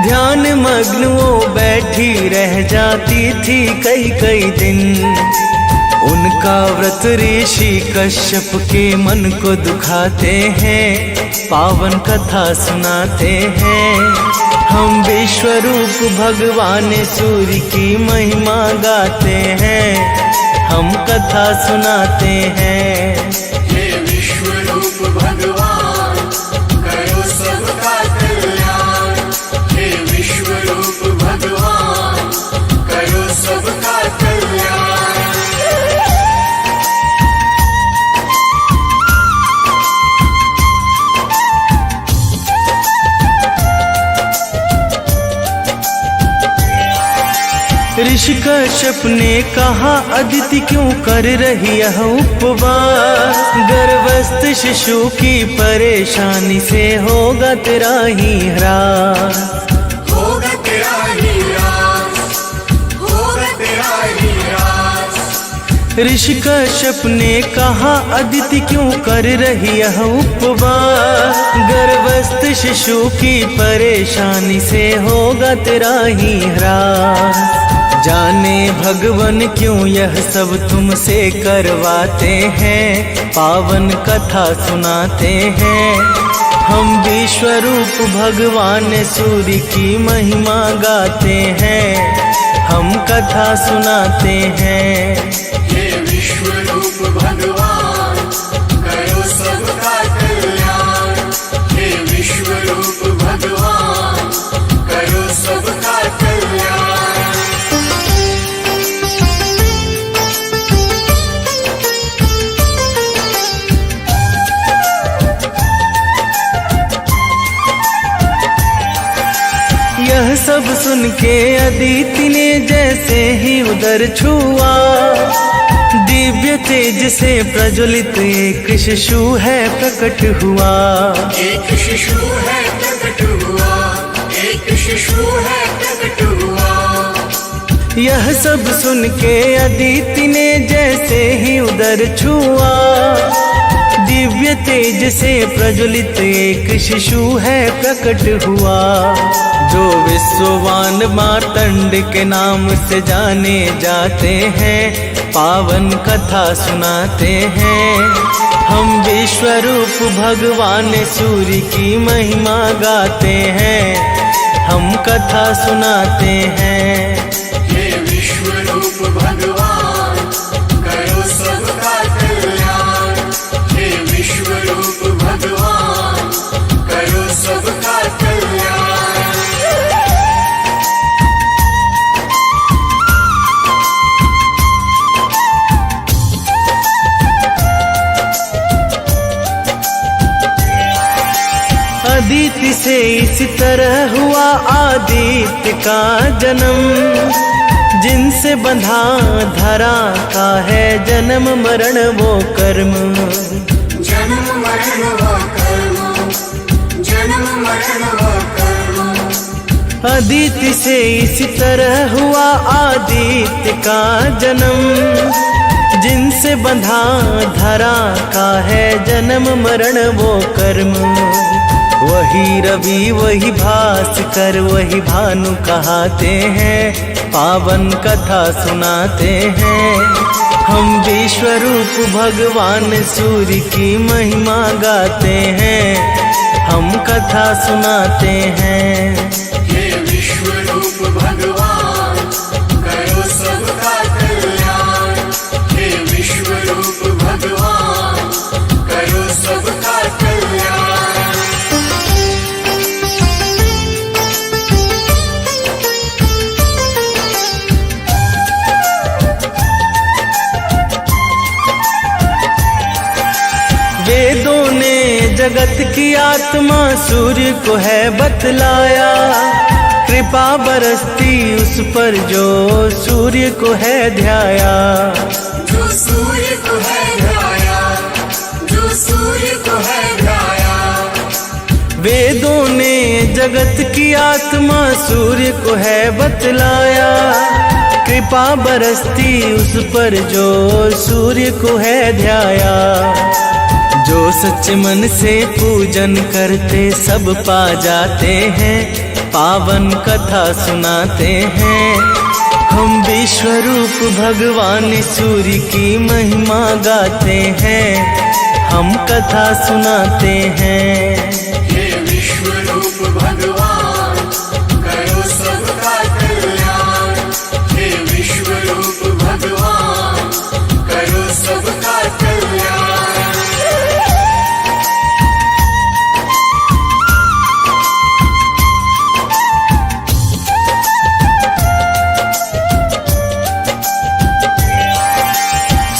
Speaker 3: ध्यान मग्न वो बैठी रह जाती थी कई कई दिन। उनका व्रत ऋषि कश्यप के मन को दुखाते हैं, पावन कथा सुनाते हैं। हम विश्वरूप भगवान सूर्य की महिमा गाते हैं, हम कथा सुनाते हैं।
Speaker 2: हे विश्वरूप भगवान करो सबका कल्याण। हे विश्वरूप भगवान करो सबका कल्याण।
Speaker 3: ऋषि कश्यप ने कहा अदिति क्यों कर रही यह उपवास। गर्भस्थ शिशु की परेशानी से होगा तेरा ही ह्रास।
Speaker 2: होगा तेरा ही ह्रास, होगा तेरा ही ह्रास।
Speaker 3: ऋषि कश्यप ने कहा अदिति क्यों कर रही यह उपवास। गर्भस्थ शिशु की परेशानी से होगा तेरा ही ह्रास। जाने भगवान क्यों यह सब तुमसे करवाते हैं, पावन कथा सुनाते हैं। हम विश्वरूप भगवान सूर्य की महिमा गाते हैं, हम कथा सुनाते हैं।
Speaker 2: हे विश्वरूप भगवान करो सबका कल्याण। हे विश्वरूप भगवान करो सबका कल्याण।
Speaker 3: सुन के अदिति ने जैसे ही उधर छुआ, दिव्य तेज से प्रज्वलित एक शिशु है प्रकट हुआ।
Speaker 2: एक शिशु है प्रकट हुआ, एक शिशु है प्रकट हुआ।
Speaker 3: यह सब सुन के अदिति ने जैसे ही उधर छुआ, दिव्य तेज से प्रज्वलित एक शिशु है प्रकट हुआ। जो विश्ववान मार्तंड के नाम से जाने जाते हैं, पावन कथा सुनाते हैं। हम विश्वरूप भगवान सूर्य की महिमा गाते हैं, हम कथा सुनाते हैं।
Speaker 2: हे विश्वरूप भगवान करो सबका कल्याण, हे विश्वरूप भगवान करो सबका कल्याण।
Speaker 3: अदिति से इस तरह हुआ आदित्य का जन्म, जिनसे बंधा धरा का है जन्म मरण वो कर्म।
Speaker 2: जन्म मरण वो कर्म, जन्म मरण वो कर्म।
Speaker 3: अदिति से इस तरह हुआ आदित्य का जन्म, जिनसे बंधा धरा का है जन्म मरण वो कर्म। वही रवि वही भास्कर वही भानु कहाते हैं, पावन कथा सुनाते हैं। हम विश्वरूप भगवान सूर्य की महिमा गाते हैं, हम कथा सुनाते हैं।
Speaker 2: हे विश्वरूप भगवान करो सबका कल्याण, हे विश्वरूप भगवान करो सबका कल्याण।
Speaker 3: वेदों ने जगत की आत्मा सूर्य को है बतलाया, कृपा बरसती उस पर जो सूर्य को है ध्याया।
Speaker 2: जो सूर्य को है ध्याया, जो सूर्य को है ध्याया।
Speaker 3: वेदों ने जगत की आत्मा सूर्य को है बतलाया, कृपा बरसती उस पर जो सूर्य को है ध्याया। जो सच्चे मन से पूजन करते सब पा जाते हैं, पावन कथा सुनाते हैं। हम विश्वरूप भगवान सूर्य की महिमा गाते हैं, हम कथा सुनाते हैं।
Speaker 2: हे विश्वरूप भगवान करो सबका कल्याण, हे विश्वरूप भगवान करो सबका कल्याण।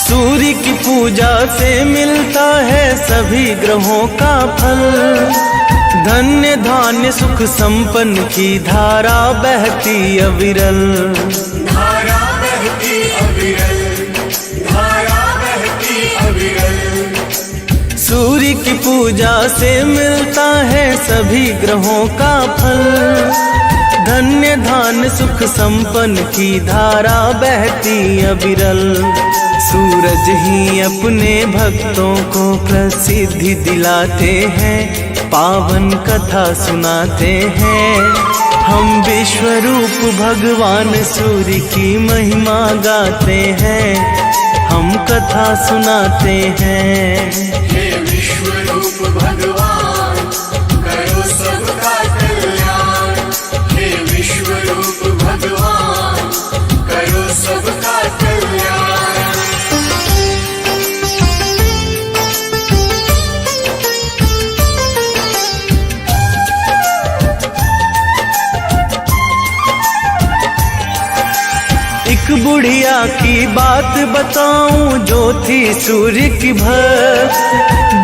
Speaker 3: सूर्य की पूजा से मिलता है सभी ग्रहों का फल, धन्य धान्य सुख संपन्न की धारा बहती अविरल।
Speaker 2: धारा बहती अविरल, धारा बहती अविरल।
Speaker 3: सूर्य की पूजा से मिलता है सभी ग्रहों का फल, धन्य धान्य सुख संपन्न की धारा बहती अविरल। सूरज ही अपने भक्तों को प्रसिद्धि दिलाते हैं, पावन कथा सुनाते हैं। हम विश्वरूप भगवान सूर्य की महिमा गाते हैं, हम कथा सुनाते हैं।
Speaker 2: हे विश्वरूप भगवान करो सबका कल्याण, हे विश्वरूप भगवान करो सबका कल्याण।
Speaker 3: एक बुढ़िया की बात बताऊं जो थी सूर्य की भक्त,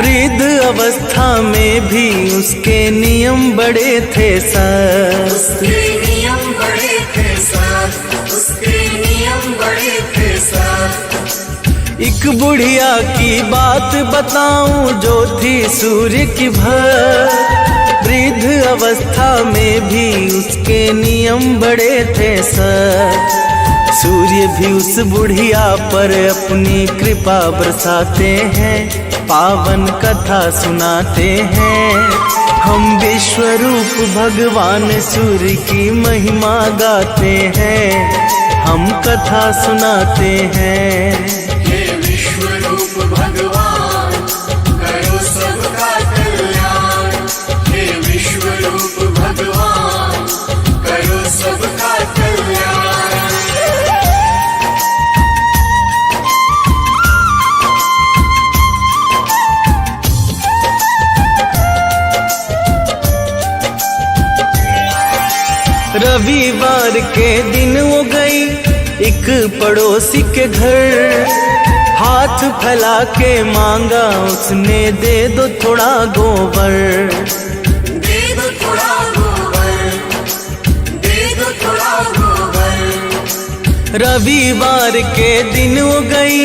Speaker 3: वृद्ध अवस्था में भी उसके नियम बड़े थे सर।
Speaker 2: उसके नियम बड़े
Speaker 3: एक बुढ़िया की बात बताऊं जो थी सूर्य की भर, वृद्ध अवस्था में भी उसके नियम बड़े थे सर। सूर्य भी उस बुढ़िया पर अपनी कृपा बरसाते हैं, पावन कथा सुनाते हैं। हम विश्व रूप भगवान सूर्य की महिमा गाते हैं, हम कथा सुनाते हैं।
Speaker 2: हे विश्व रूप भगवान करो सबका कल्याण, हे विश्व रूप भगवान करो सबका कल्याण।
Speaker 3: रविवार के दिन वो गई एक पड़ोसी के घर, हाथ फैला के मांगा उसने, दे दो थोड़ा गोबर।
Speaker 2: दे दो थोड़ा गोबर, दे दो थोड़ा गोबर।
Speaker 3: रविवार के दिन वो गई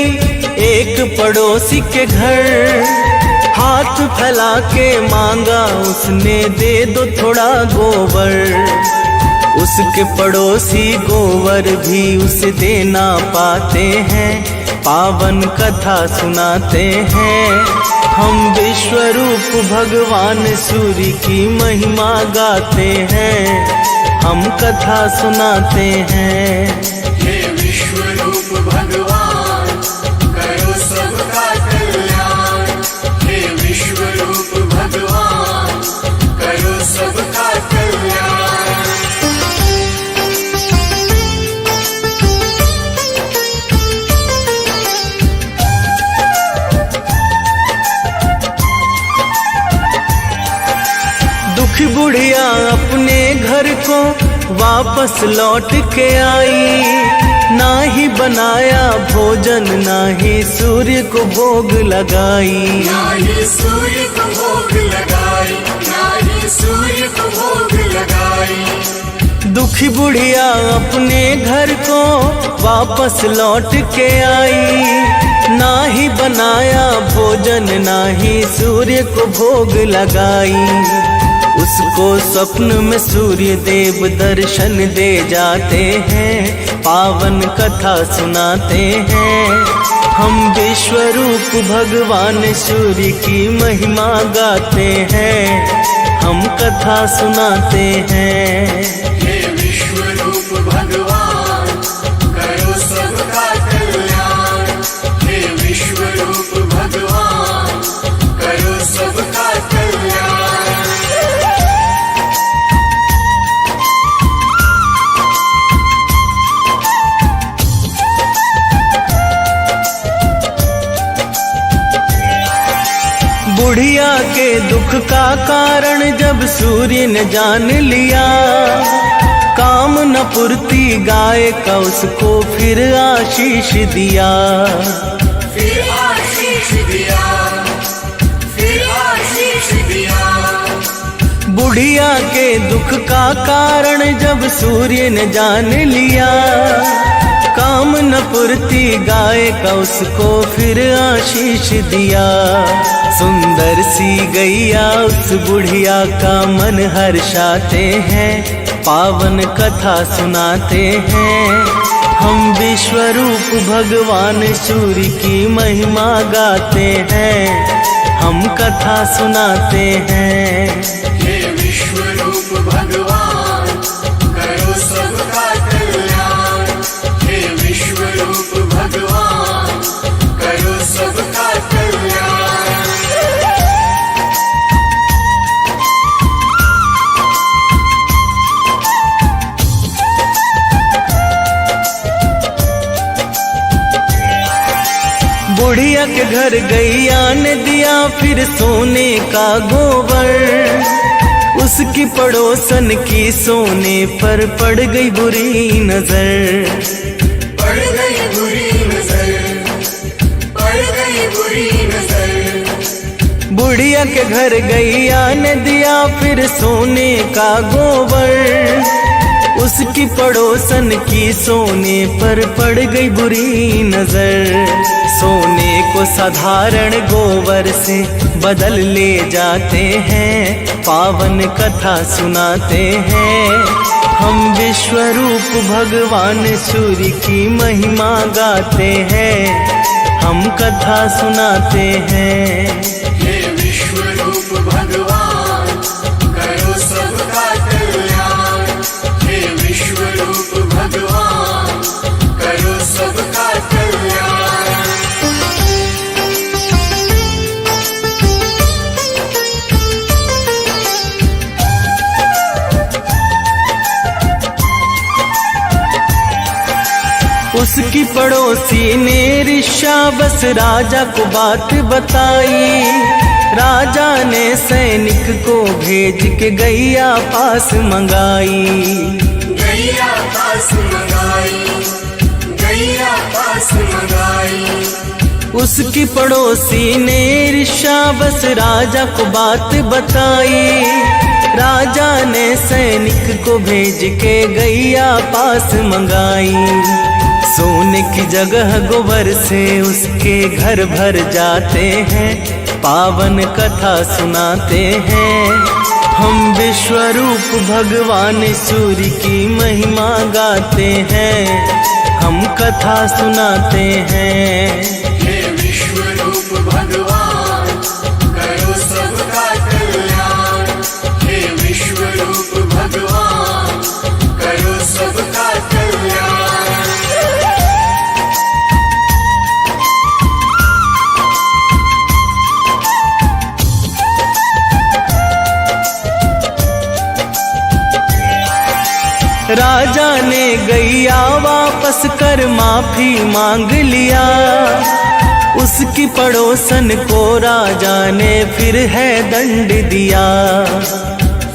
Speaker 3: एक पड़ोसी के घर, हाथ फैला के मांगा उसने, दे दो थोड़ा गोबर। उसके पड़ोसी गोबर भी उसे देना पाते हैं, पावन कथा सुनाते हैं। हम विश्व रूप भगवान सूर्य की महिमा गाते हैं, हम कथा सुनाते हैं।
Speaker 2: हे विश्व रूप भगवान करो सबका कल्याण, हे विश्व रूप भगवान करो सबका कल्याण।
Speaker 3: दुखी बुढ़िया अपने घर को वापस लौट के आई, ना ही बनाया भोजन ना ही सूर्य को भोग लगाई।
Speaker 2: ना ही सूर्य को भोग लगाई, ना ही सूर्य को भोग लगाई।
Speaker 3: दुखी बुढ़िया अपने घर को वापस लौट के आई, ना ही बनाया भोजन ना ही सूर्य को भोग लगाई। उसको स्वप्न में सूर्य देव दर्शन दे जाते हैं, पावन कथा सुनाते हैं। हम विश्व रूप भगवान सूर्य की महिमा गाते हैं, हम कथा सुनाते हैं।
Speaker 2: हे विश्व रूप भगवान करो सबका कल्याण, हे विश्व रूप भगवान करो सबका कल्याण।
Speaker 3: बुढ़िया के दुख का कारण जब सूर्य ने जान लिया, काम न पूर्ति गाय का उसको फिर आशीष दिया।
Speaker 2: फिर आशीष दिया, फिर आशीष दिया।
Speaker 3: बुढ़िया के दुख का कारण जब सूर्य ने जान लिया, काम न पूर्ति गाय का उसको फिर आशीष दिया। सुंदर सी गैया उस बुढ़िया का मन हर्षाते हैं, पावन कथा सुनाते हैं। हम विश्व रूप भगवान सूर्य की महिमा गाते हैं, हम कथा सुनाते हैं।
Speaker 2: हे विश्व रूप भगवान करो सबका कल्याण, हे विश्व रूप भगवान करो सबका कल्याण।
Speaker 3: बुढ़िया के घर गैया ने दिया फिर सोने का गोबर, उसकी पड़ोसन की सोने पर पड़ गई बुरी नजर।
Speaker 2: पड़ गई बुरी नजर, पड़ गई बुरी नजर।
Speaker 3: बुढ़िया के घर गैया ने दिया फिर सोने का गोबर, उसकी पड़ोसन की सोने पर पड़ गई बुरी नजर। सोने को साधारण गोबर से बदल ले जाते हैं, पावन कथा सुनाते हैं। हम विश्व रूप भगवान सूर्य की महिमा गाते हैं, हम कथा सुनाते हैं।
Speaker 2: हे विश्व रूप भगवान करो सबका कल्याण, हे विश्व रूप भगवान करो सबका कल्याण।
Speaker 3: उसकी पड़ोसी ने ऋषावस राजा को बात बताई। राजा ने सैनिक को भेज के गैया पास मंगाई।
Speaker 2: गैया पास मंगाई, गैया पास मंगाई।
Speaker 3: उसकी पड़ोसी ने ऋषावस राजा को बात बताई। राजा ने सैनिक को भेज के गैया पास मंगाई। सोने की जगह गोबर से उसके घर भर जाते हैं, पावन कथा सुनाते हैं। हम विश्व रूप भगवान सूर्य की महिमा गाते हैं, हम कथा सुनाते हैं।
Speaker 2: हे विश्व रूप भगवान करो सबका कल्याण, हे विश्व रूप भगवान करो सबका कल्याण।
Speaker 3: राजा ने गैया वापस कर माफी मांग लिया। उसकी पड़ोसन को राजा ने फिर है दंड दिया।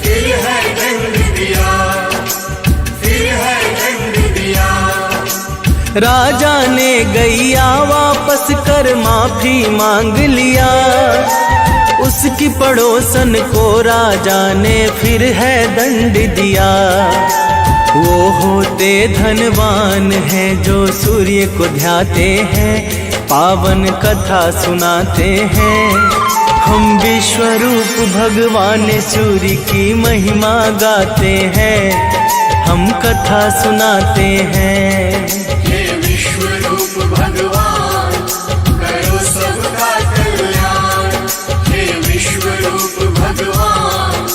Speaker 2: फिर है दंड दिया, फिर है दंड दिया।
Speaker 3: राजा ने गैया वापस कर माफी मांग लिया। उसकी पड़ोसन को राजा ने फिर है दंड दिया। वो होते धनवान हैं जो सूर्य को ध्याते हैं, पावन कथा सुनाते हैं। हम विश्व रूप भगवान सूर्य की महिमा गाते हैं, हम कथा सुनाते हैं।
Speaker 2: हे विश्व रूप भगवान करो सबका कल्याण, हे विश्व रूप भगवान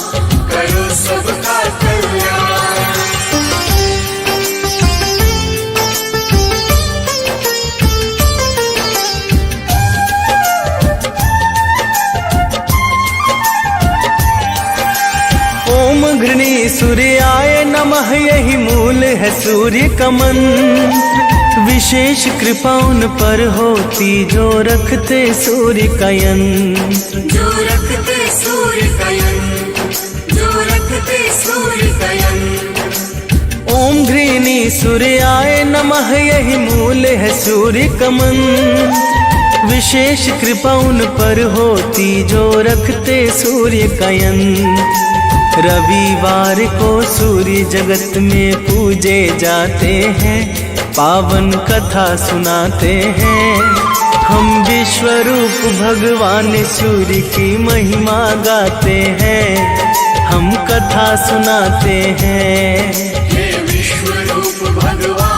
Speaker 2: करो सबका कल्याण।
Speaker 3: ओम घृणी सूर्याय नमः, यही मूल है सूर्य का मंत्र। विशेष कृपा उन पर होती जो रखते सूर्य का यंत्र।
Speaker 2: जो रखते सूर्य का यंत्र, जो रखते सूर्य का यंत्र।
Speaker 3: ओम घृणी सूर्याय नमः, यही मूल है सूर्य का मंत्र। विशेष कृपा उन पर होती जो रखते सूर्य का यंत्र। रविवार को सूर्य जगत में पूजे जाते हैं, पावन कथा सुनाते हैं। हम विश्व रूप भगवान सूर्य की महिमा गाते हैं, हम कथा सुनाते हैं।
Speaker 2: हे विश्व रूप भगवान